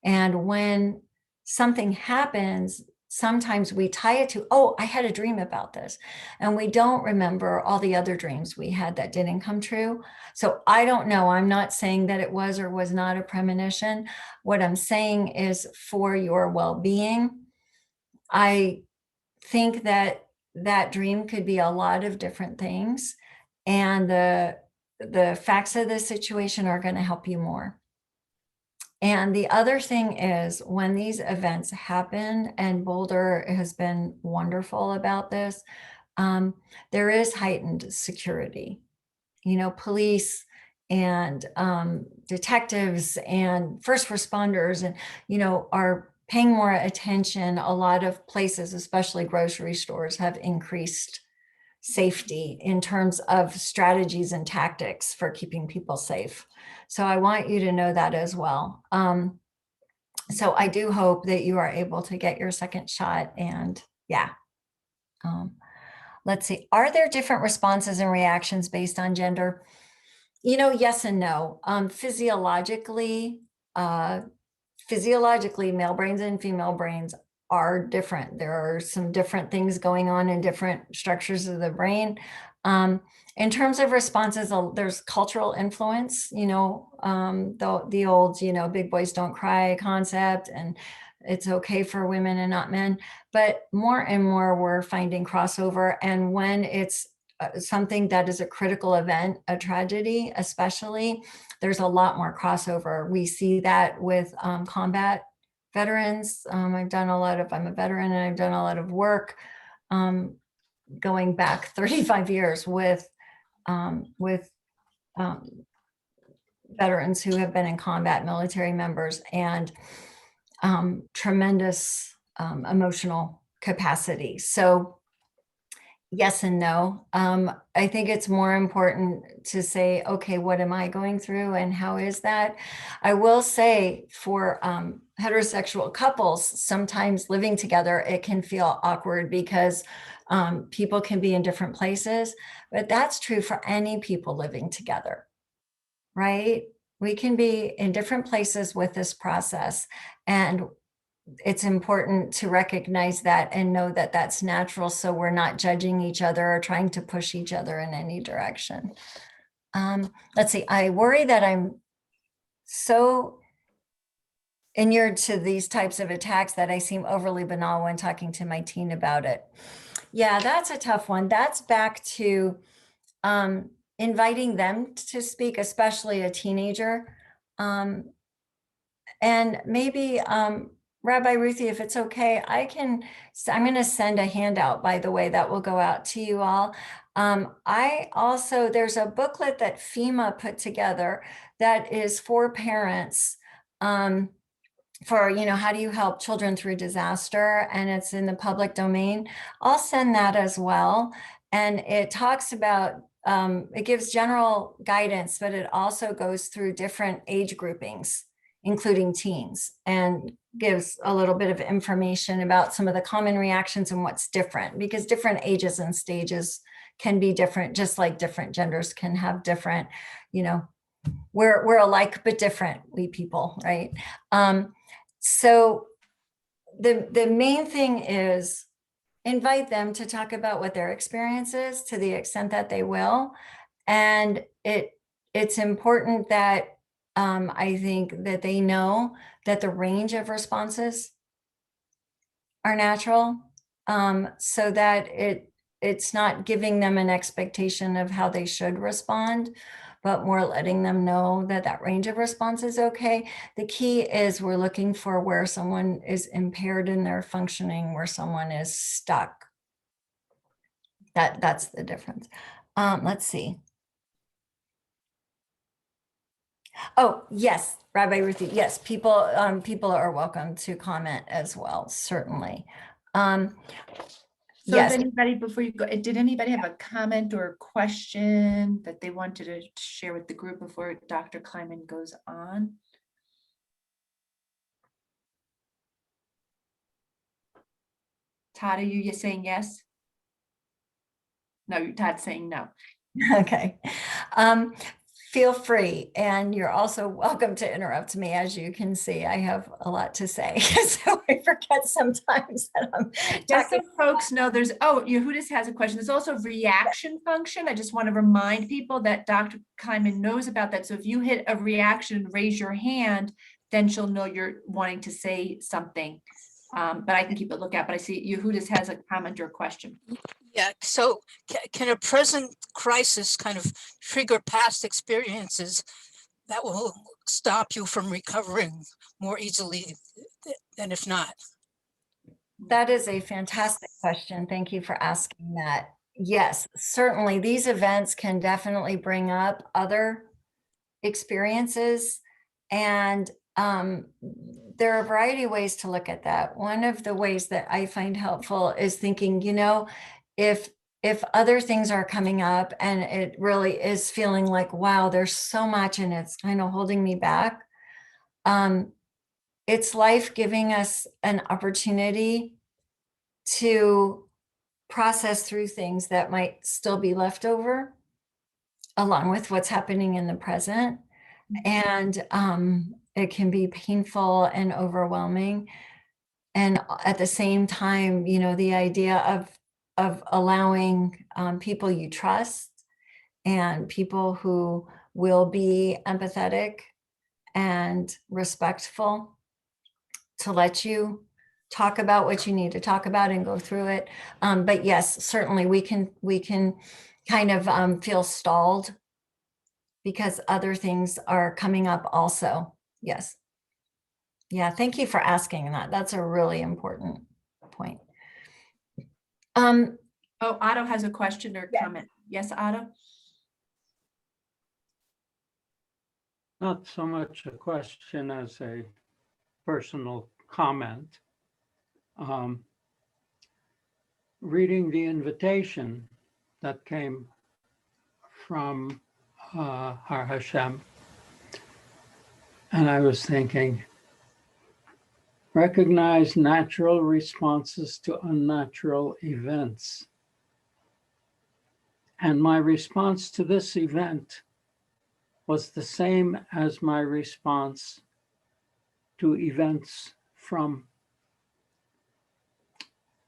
S2: And when something happens, sometimes we tie it to, oh, I had a dream about this. And we don't remember all the other dreams we had that didn't come true. So I don't know. I'm not saying that it was or was not a premonition. What I'm saying is for your well-being, I think that dream could be a lot of different things. And the facts of the situation are going to help you more. And the other thing is when these events happen, and Boulder has been wonderful about this, there is heightened security. Police and detectives and first responders and, are paying more attention. A lot of places, especially grocery stores, have increased safety in terms of strategies and tactics for keeping people safe. So I want you to know that as well. So I do hope that you are able to get your second shot. And let's see, are there different responses and reactions based on gender? Yes and no. Physiologically, male brains and female brains are different. There are some different things going on in different structures of the brain. In terms of responses, there's cultural influence, the old, big boys don't cry concept, and it's okay for women and not men. But more and more we're finding crossover. And when it's something that is a critical event, a tragedy, especially, there's a lot more crossover. We see that with combat veterans. I'm a veteran, and I've done a lot of work going back 35 years with veterans who have been in combat, military members, and tremendous emotional capacity. So yes and no. I think it's more important to say, okay, what am I going through and how is that? I will say for heterosexual couples, sometimes living together, it can feel awkward because people can be in different places, but that's true for any people living together, right? We can be in different places with this process, and it's important to recognize that and know that that's natural, so we're not judging each other or trying to push each other in any direction. Let's see, I worry that I'm so inured to these types of attacks that I seem overly banal when talking to my teen about it. Yeah, that's a tough one. That's back to inviting them to speak, especially a teenager. And maybe Rabbi Ruthie, if it's okay, I'm going to send a handout, by the way, that will go out to you all. There's a booklet that FEMA put together that is for parents for, how do you help children through disaster? And it's in the public domain. I'll send that as well. And it talks about, it gives general guidance, but it also goes through different age groupings including teens, and gives a little bit of information about some of the common reactions and what's different, because different ages and stages can be different, just like different genders can have different, you know, we're alike but different, we people, right? So the main thing is invite them to talk about what their experience is to the extent that they will. And it's important that I think that they know that the range of responses are natural, so that it's not giving them an expectation of how they should respond, but more letting them know that that range of response is okay. The key is we're looking for where someone is impaired in their functioning, where someone is stuck. That's the difference. Let's see. Oh, yes, Rabbi Ruthie. Yes, people are welcome to comment as well, certainly.
S1: So
S2: Yes.
S1: if anybody, before you go, did anybody have a comment or question that they wanted to share with the group before Dr. Kleiman goes on? Todd, are you saying yes? No, Todd's saying no.
S2: Okay. Feel free, and you're also welcome to interrupt me. As you can see, I have a lot to say, so I forget sometimes that I'm
S1: Just so
S2: talking.
S1: folks know, there's, oh, Yehudis has a question. There's also reaction function. I just want to remind people that Dr. Kleiman knows about that. So if you hit a reaction, raise your hand, then she'll know you're wanting to say something. But I can keep a lookout, but I see Yehudis has a comment or a question.
S4: Yeah, so can a present crisis kind of trigger past experiences that will stop you from recovering more easily than if not?
S2: That is a fantastic question. Thank you for asking that. Yes, certainly these events can definitely bring up other experiences, and there are a variety of ways to look at that. One of the ways that I find helpful is thinking, you know, if other things are coming up and it really is feeling like, wow, there's so much and it's kind of holding me back, it's life giving us an opportunity to process through things that might still be left over, along with what's happening in the present. And it can be painful and overwhelming. And at the same time, you know, the idea of allowing people you trust and people who will be empathetic and respectful to let you talk about what you need to talk about and go through it. But yes, certainly we can kind of feel stalled because other things are coming up also. Yes. Yeah, thank you for asking that. That's a really important point.
S1: Oh, Otto has a question or
S2: Yeah.
S1: comment. Yes, Otto?
S5: Not so much a question as a personal comment. Reading the invitation that came from Har Hashem, and I was thinking, recognize natural responses to unnatural events. And my response to this event was the same as my response to events from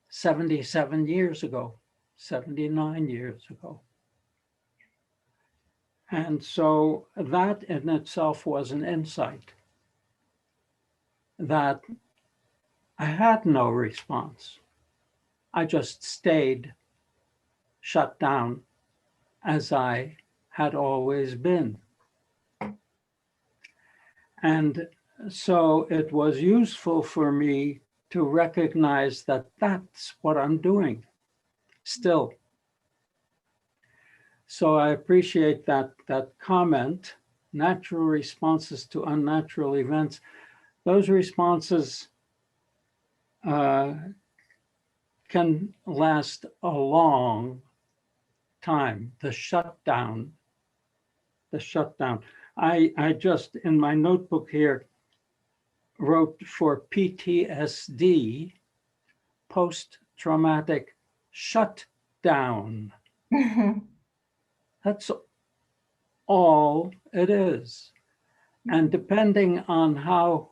S5: 77 years ago, 79 years ago. And so that in itself was an insight that I had no response. I just stayed shut down as I had always been. And so it was useful for me to recognize that that's what I'm doing still. So I appreciate that comment, natural responses to unnatural events. Those responses can last a long time. The shutdown. I just, in my notebook here, wrote for PTSD, post-traumatic shutdown. That's all it is. And depending on how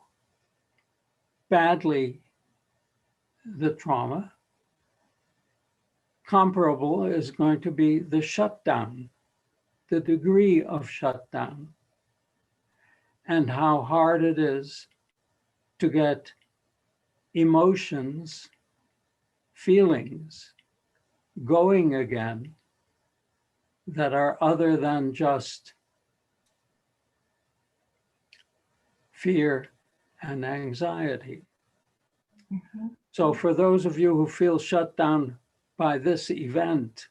S5: badly the trauma, comparable is going to be the shutdown, the degree of shutdown, and how hard it is to get emotions, feelings going again that are other than just fear and anxiety. So for those of you who feel shut down by this event,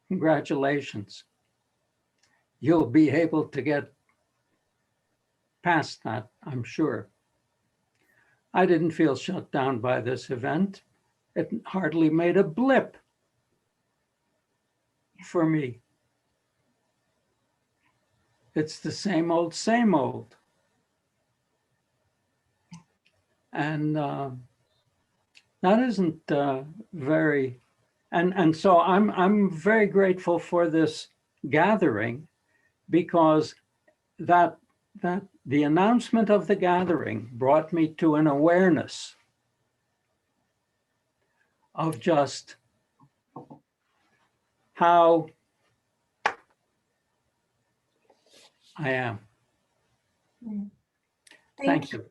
S5: congratulations. You'll be able to get past that, I'm sure. I didn't feel shut down by this event. It hardly made a blip for me. It's the same old, same old. And that isn't very, and so I'm very grateful for this gathering, because that the announcement of the gathering brought me to an awareness of just how I am. Thank you.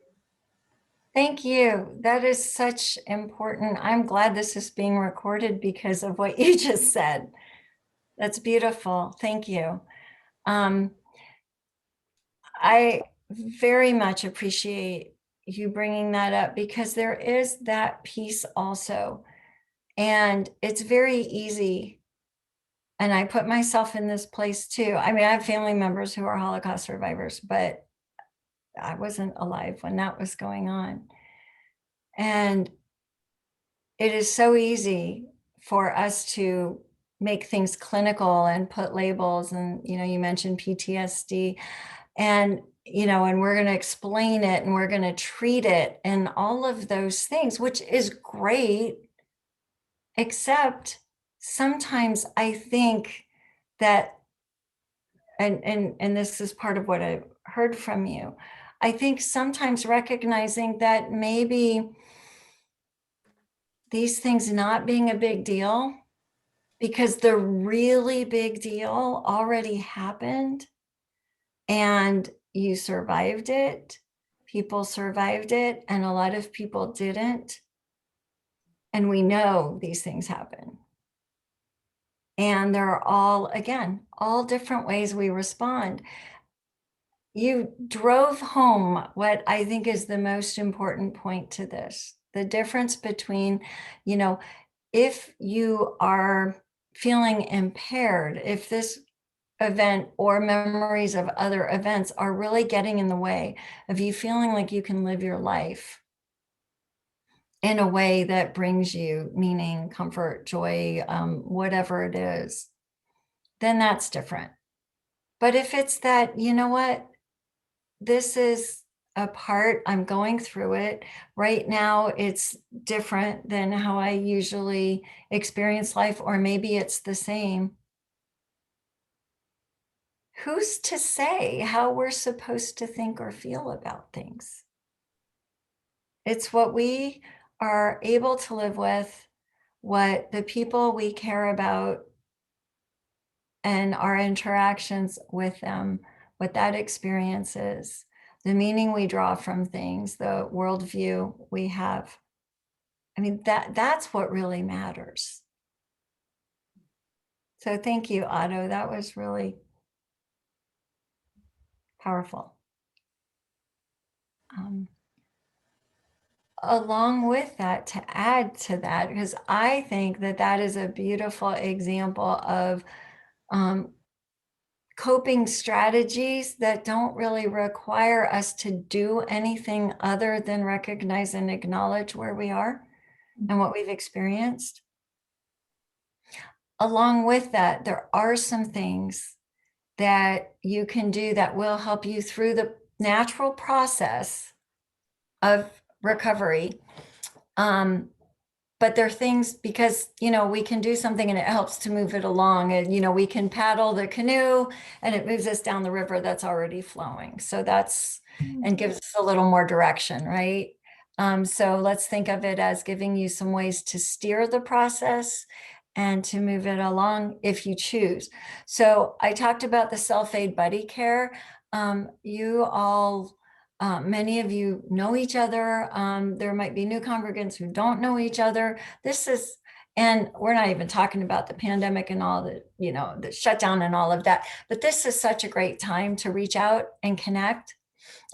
S2: Thank you. That is such important. I'm glad this is being recorded because of what you just said. That's beautiful. Thank you. I very much appreciate you bringing that up, because there is that piece also. And it's very easy. And I put myself in this place too. I mean, I have family members who are Holocaust survivors, but I wasn't alive when that was going on. And it is so easy for us to make things clinical and put labels. And, you mentioned PTSD, and, and we're going to explain it and we're going to treat it and all of those things, which is great. Except sometimes I think that, and this is part of what I've heard from you, I think sometimes recognizing that maybe these things not being a big deal, because the really big deal already happened and you survived it, people survived it, and a lot of people didn't. And we know these things happen. And there are all different ways we respond. You drove home what I think is the most important point to this, the difference between, if you are feeling impaired, if this event or memories of other events are really getting in the way of you feeling like you can live your life in a way that brings you meaning, comfort, joy, whatever it is, then that's different. But if it's that, this is a part, I'm going through it right now, it's different than how I usually experience life, or maybe it's the same. Who's to say how we're supposed to think or feel about things? It's what we are able to live with, what the people we care about and our interactions with them, what that experience is, the meaning we draw from things, the worldview we have. I mean, that's what really matters. So thank you, Otto. That was really powerful. Along with that, to add to that, because I think that is a beautiful example of coping strategies that don't really require us to do anything other than recognize and acknowledge where we are and what we've experienced. Along with that, there are some things that you can do that will help you through the natural process of recovery. But there are things, because, you know, we can do something and it helps to move it along, and, you know, we can paddle the canoe and it moves us down the river that's already flowing. So that's, and gives us a little more direction, right? So let's think of it as giving you some ways to steer the process and to move it along if you choose. So I talked about the self-aid buddy care. You all, many of you know each other. There might be new congregants who don't know each other. And we're not even talking about the pandemic and all the, you know, the shutdown and all of that, but this is such a great time to reach out and connect.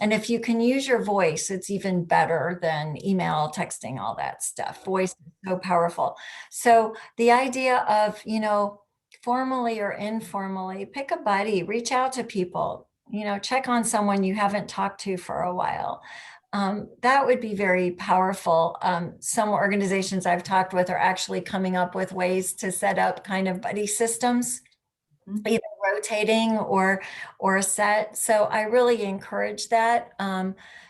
S2: And if you can use your voice, it's even better than email, texting, all that stuff. Voice is so powerful. So the idea of, you know, formally or informally, pick a buddy, reach out to people, you know, check on someone you haven't talked to for a while. That would be very powerful. Some organizations I've talked with are actually coming up with ways to set up kind of buddy systems, either rotating or a set. So I really encourage that,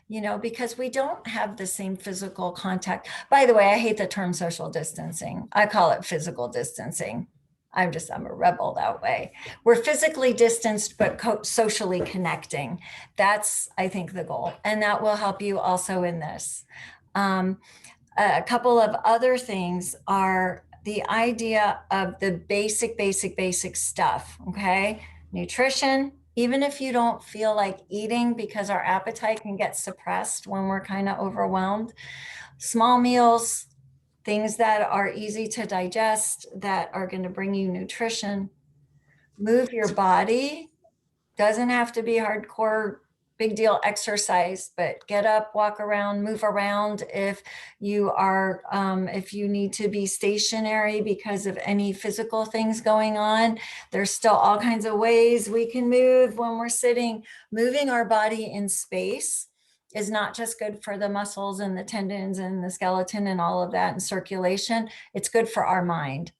S2: you know, because we don't have the same physical contact. By the way, I hate the term social distancing. I call it physical distancing. I'm a rebel that way. We're physically distanced, but socially connecting. That's, I think, the goal. And that will help you also in this. A couple of other things are the idea of the basic stuff, okay? Nutrition, even if you don't feel like eating, because our appetite can get suppressed when we're kind of overwhelmed. Small meals, things that are easy to digest, that are going to bring you nutrition. Move your body. Doesn't have to be hardcore, big deal exercise, but get up, walk around, move around. If you are, if you need to be stationary because of any physical things going on, there's still all kinds of ways we can move when we're sitting. Moving our body in space is not just good for the muscles and the tendons and the skeleton and all of that and circulation. It's good for our mind.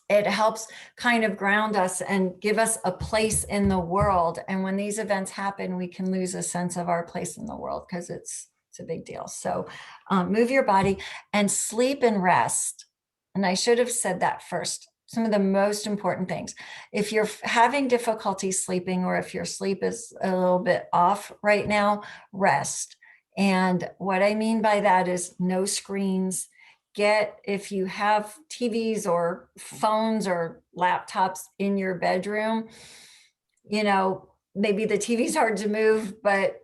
S2: It helps kind of ground us and give us a place in the world. And when these events happen, we can lose a sense of our place in the world because it's a big deal. So move your body and sleep and rest. And I should have said that first. Some of the most important things. If you're having difficulty sleeping, or if your sleep is a little bit off right now, rest. And what I mean by that is no screens. If you have TVs or phones or laptops in your bedroom, you know, maybe the TV's hard to move, but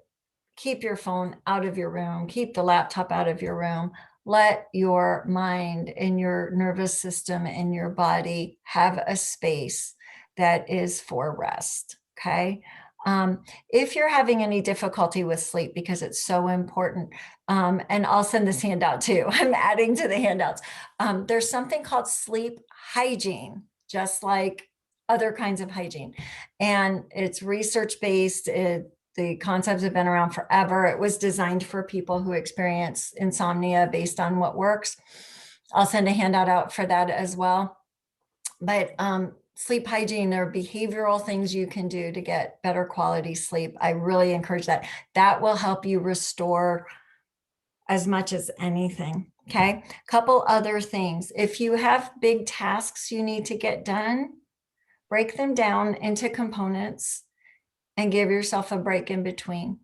S2: keep your phone out of your room, keep the laptop out of your room. Let your mind and your nervous system and your body have a space that is for rest, okay? If you're having any difficulty with sleep, because it's so important, and I'll send this handout too, I'm adding to the handouts. There's something called sleep hygiene, just like other kinds of hygiene. And it's research-based. The concepts have been around forever. It was designed for people who experience insomnia based on what works. I'll send a handout out for that as well. But sleep hygiene are behavioral things you can do to get better quality sleep. I really encourage that. That will help you restore as much as anything. Okay. Couple other things. If you have big tasks you need to get done, break them down into components and give yourself a break in between.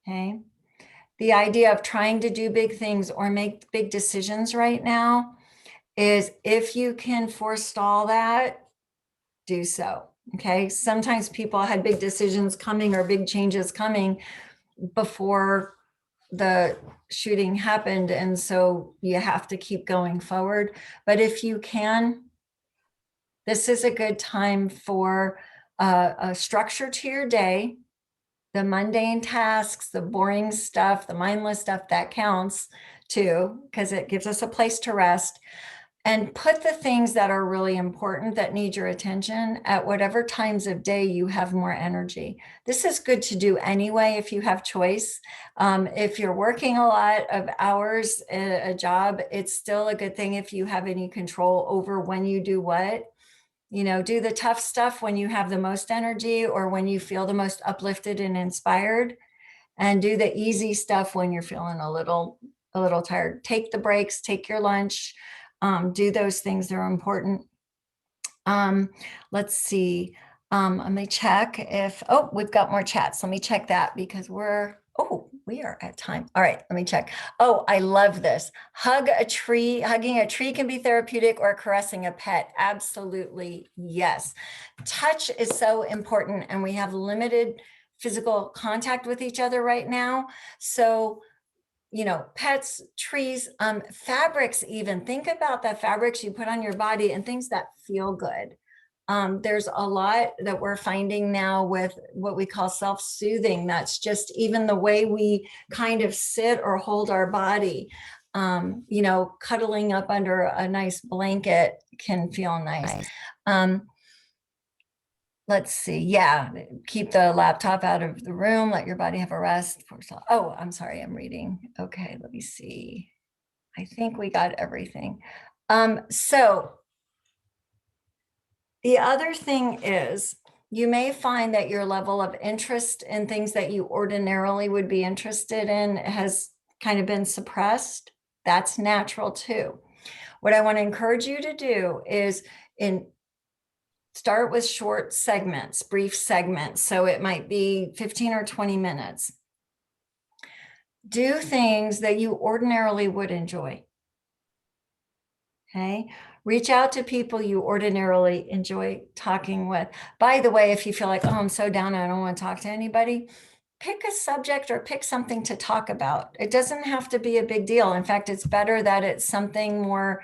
S2: Okay. The idea of trying to do big things or make big decisions right now is, if you can forestall that, do so. Okay. Sometimes people had big decisions coming or big changes coming before the shooting happened. And so you have to keep going forward. But if you can, this is a good time for a structure to your day. The mundane tasks, the boring stuff, the mindless stuff, that counts too, because it gives us a place to rest. And put the things that are really important, that need your attention, at whatever times of day you have more energy. This is good to do anyway if you have choice. If you're working a lot of hours in a job, it's still a good thing if you have any control over when you do what. You know, do the tough stuff when you have the most energy or when you feel the most uplifted and inspired. and do the easy stuff when you're feeling a little tired. Take the breaks, take your lunch, do those things that are important. Let's see. Let me check if, oh, we've got more chats. Let me check that because we are at time. All right, let me check. Oh, I love this. Hugging a tree can be therapeutic, or caressing a pet. Absolutely, yes. Touch is so important, and we have limited physical contact with each other right now. So, pets, trees, fabrics, even think about the fabrics you put on your body and things that feel good. There's a lot that we're finding now with what we call self-soothing. That's just even the way we kind of sit or hold our body. Cuddling up under a nice blanket can feel nice. Let's see. Yeah. Keep the laptop out of the room. Let your body have a rest. Oh, I'm sorry. I'm reading. Okay. Let me see. I think we got everything. So the other thing is, you may find that your level of interest in things that you ordinarily would be interested in has kind of been suppressed. That's natural too. What I want to encourage you to do is start with short segments, brief segments. So it might be 15 or 20 minutes. Do things that you ordinarily would enjoy. Okay. Reach out to people you ordinarily enjoy talking with. By the way, if you feel like, oh, I'm so down, I don't want to talk to anybody, pick a subject or pick something to talk about. It doesn't have to be a big deal. In fact, it's better that it's something more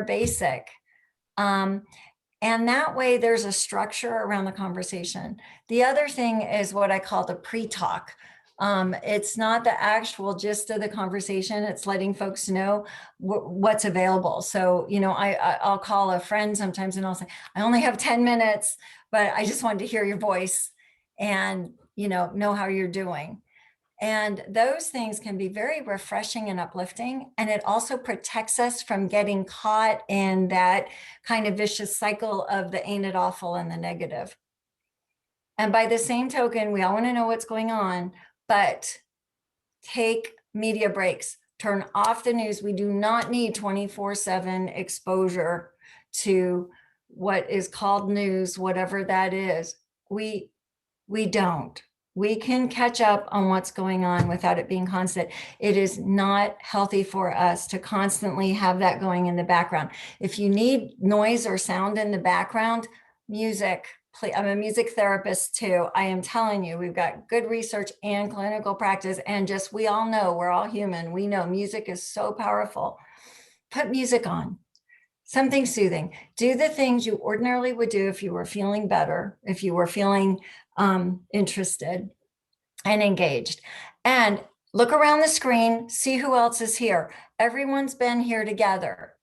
S2: basic. And that way there's a structure around the conversation. The other thing is what I call the pre-talk. It's not the actual gist of the conversation. It's letting folks know what's available. So, I'll call a friend sometimes and I'll say, I only have 10 minutes, but I just wanted to hear your voice and, know how you're doing. And those things can be very refreshing and uplifting. And it also protects us from getting caught in that kind of vicious cycle of the ain't it awful and the negative. And by the same token, we all want to know what's going on, but take media breaks, turn off the news. We do not need 24/7 exposure to what is called news, whatever that is. We don't. We can catch up on what's going on without it being constant. It is not healthy for us to constantly have that going in the background. If you need noise or sound in the background, music. I'm a music therapist too. I am telling you, we've got good research and clinical practice, and we all know we're all human. We know music is so powerful. Put music on. Something soothing. Do the things you ordinarily would do if you were feeling better, if you were feeling interested and engaged. And look around the screen, see who else is here. Everyone's been here together.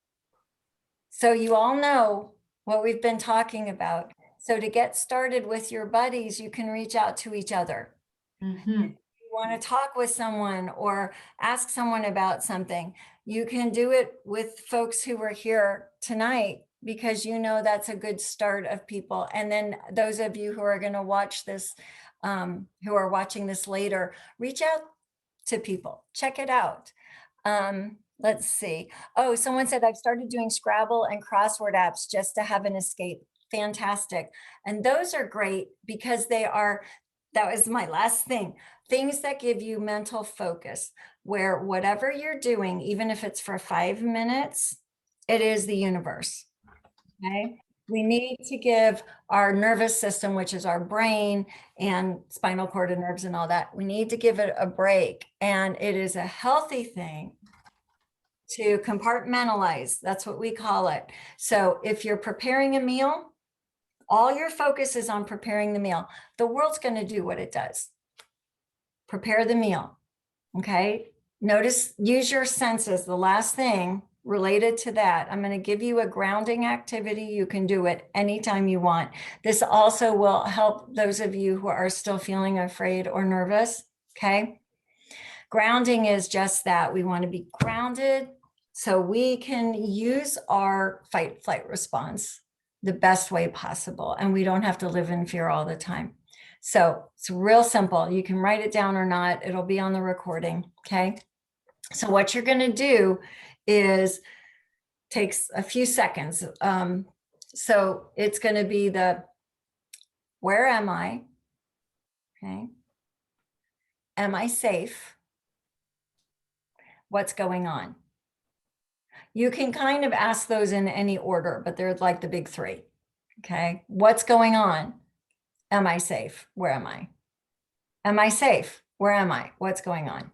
S2: So you all know what we've been talking about. So to get started with your buddies, you can reach out to each other.
S1: Mm-hmm.
S2: If you want to talk with someone or ask someone about something, you can do it with folks who were here tonight, because that's a good start of people. And then those of you who are going to watch this, who are watching this later, reach out to people, check it out. Let's see. Oh, someone said, I've started doing Scrabble and crossword apps just to have an escape. Fantastic. And those are great because that was my last thing. Things that give you mental focus, where whatever you're doing, even if it's for 5 minutes, it is the universe. Okay. We need to give our nervous system, which is our brain and spinal cord and nerves and all that, we need to give it a break. And it is a healthy thing to compartmentalize. That's what we call it. So if you're preparing a meal, all your focus is on preparing the meal. The world's going to do what it does. Prepare the meal. Okay. Use your senses. The last thing related to that, I'm going to give you a grounding activity. You can do it anytime you want. This also will help those of you who are still feeling afraid or nervous. Okay. Grounding is just that. We want to be grounded so we can use our fight-flight response the best way possible, and we don't have to live in fear all the time. So it's real simple. You can write it down or not. It'll be on the recording. Okay. So what you're going to do is takes a few seconds. So it's going to be where am I? Okay. Am I safe? What's going on? You can kind of ask those in any order, but they're like the big three. Okay. What's going on? Am I safe? Where am I? Am I safe? Where am I? What's going on?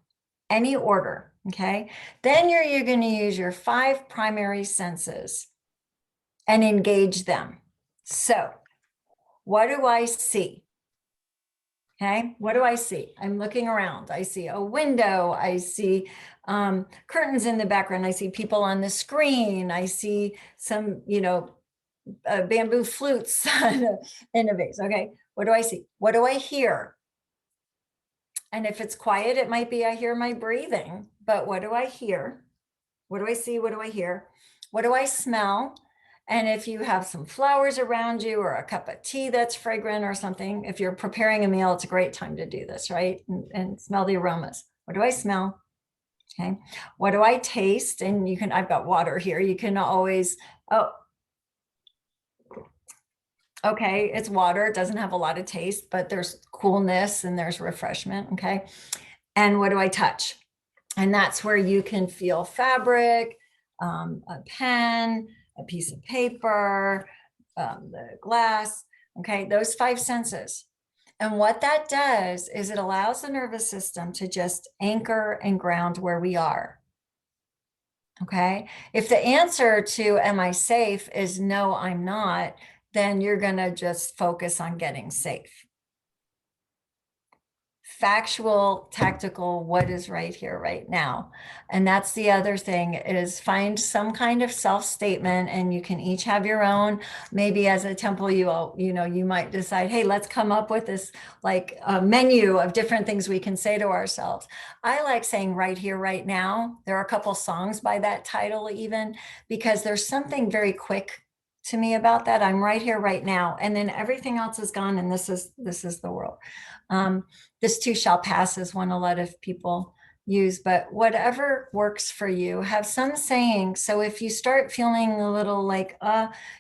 S2: Any order. Okay. Then you're going to use your 5 primary senses and engage them. So what do I see? Okay, what do I see? I'm looking around. I see a window. I see curtains in the background. I see people on the screen. I see some, bamboo flutes in a vase. Okay, what do I see? What do I hear? And if it's quiet, it might be I hear my breathing. But what do I hear? What do I see? What do I hear? What do I smell? And if you have some flowers around you or a cup of tea that's fragrant or something, if you're preparing a meal, it's a great time to do this, right? And smell the aromas. What do I smell? Okay. What do I taste? And I've got water here. You can always, okay, it's water. It doesn't have a lot of taste, but there's coolness and there's refreshment. Okay. And what do I touch? And that's where you can feel fabric, a pen, a piece of paper, the glass, okay, those 5 senses. And what that does is it allows the nervous system to just anchor and ground where we are. Okay, if the answer to am I safe is no, I'm not, then you're going to just focus on getting safe. Factual, tactical, what is right here, right now. And that's the other thing is find some kind of self-statement, and you can each have your own. Maybe as a temple, you might decide, hey, let's come up with this like a menu of different things we can say to ourselves. I like saying right here, right now. There are a couple songs by that title even, because there's something very quick to me about that. I'm right here, right now. And then everything else is gone. And this is the world. This too shall pass is one a lot of people use, but whatever works for you, have some saying. So if you start feeling a little like,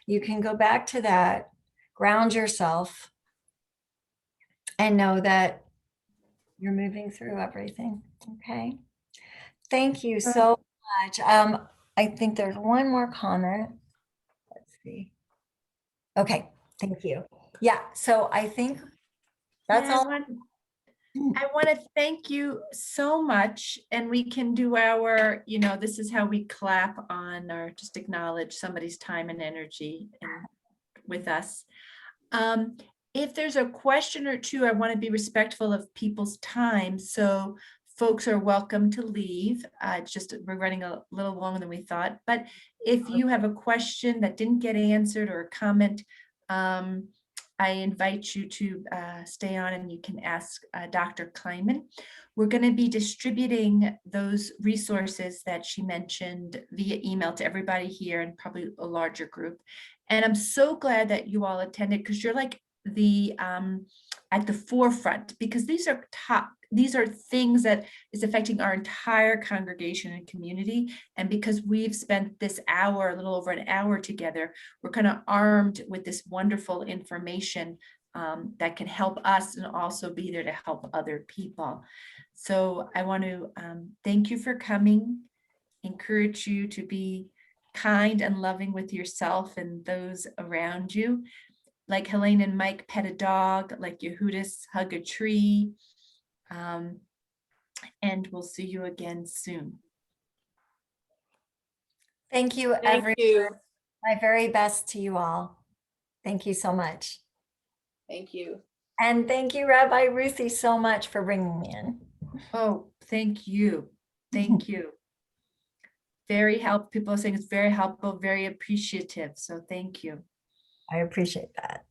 S2: you can go back to that, ground yourself, and know that you're moving through everything. Okay. Thank you so much. I think there's one more comment. Let's see. Okay. Thank you. Yeah. So I think that's
S1: Yeah,
S2: all.
S1: I want to thank you so much. And we can do our, this is how we clap on or just acknowledge somebody's time and energy with us. If there's a question or two, I want to be respectful of people's time. So folks are welcome to leave. It's just we're running a little longer than we thought. But if you have a question that didn't get answered or a comment, I invite you to stay on and you can ask Dr. Kleinman. We're going to be distributing those resources that she mentioned via email to everybody here and probably a larger group. And I'm so glad that you all attended because you're like at the forefront, because these are things that is affecting our entire congregation and community. And because we've spent this hour, a little over an hour together, we're kind of armed with this wonderful information that can help us and also be there to help other people. So I want to thank you for coming, encourage you to be kind and loving with yourself and those around you. Like Helene and Mike, pet a dog, like Yehudis, hug a tree. And we'll see you again soon.
S2: Thank you,
S6: Thank
S2: everyone.
S6: you.
S2: My very best to you all. Thank you so much.
S6: Thank you.
S2: And thank you, Rabbi Ruthie, so much for bringing me in.
S1: Oh, thank you. Thank you. Very helpful. People are saying it's very helpful, very appreciative. So thank you.
S2: I appreciate that.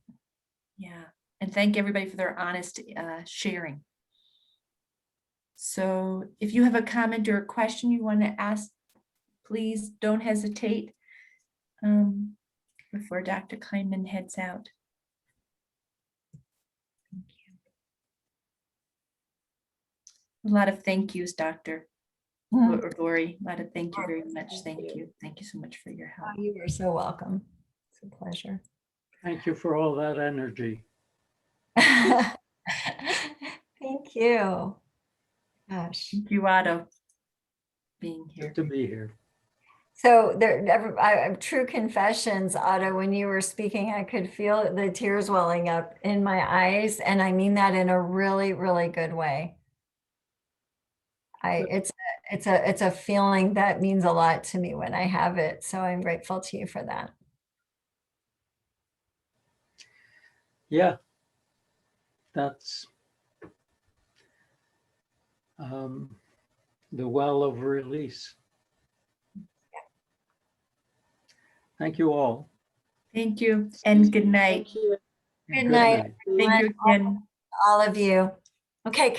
S1: Yeah. And thank everybody for their honest sharing. So if you have a comment or a question you want to ask, please don't hesitate before Dr. Kleinman heads out. A lot of thank yous, Doctor.
S2: Mm.
S1: Or Lori, a lot of thank you very much.
S6: Thank
S1: Thank
S6: you.
S1: you. Thank you so much for your help.
S2: Oh, you are so welcome. It's a pleasure.
S5: Thank you for all that energy.
S2: Thank you. Gosh.
S1: Thank you, Otto, being here.
S5: Good to be here.
S2: So true confessions, Otto, when you were speaking, I could feel the tears welling up in my eyes. And I mean that in a really, really good way. It's a feeling that means a lot to me when I have it. So I'm grateful to you for that.
S5: Yeah, that's the well of release. Thank you all.
S1: Thank you and good night.
S6: Thank you.
S2: Good night.
S1: Thank you again.
S2: All of you. Okay,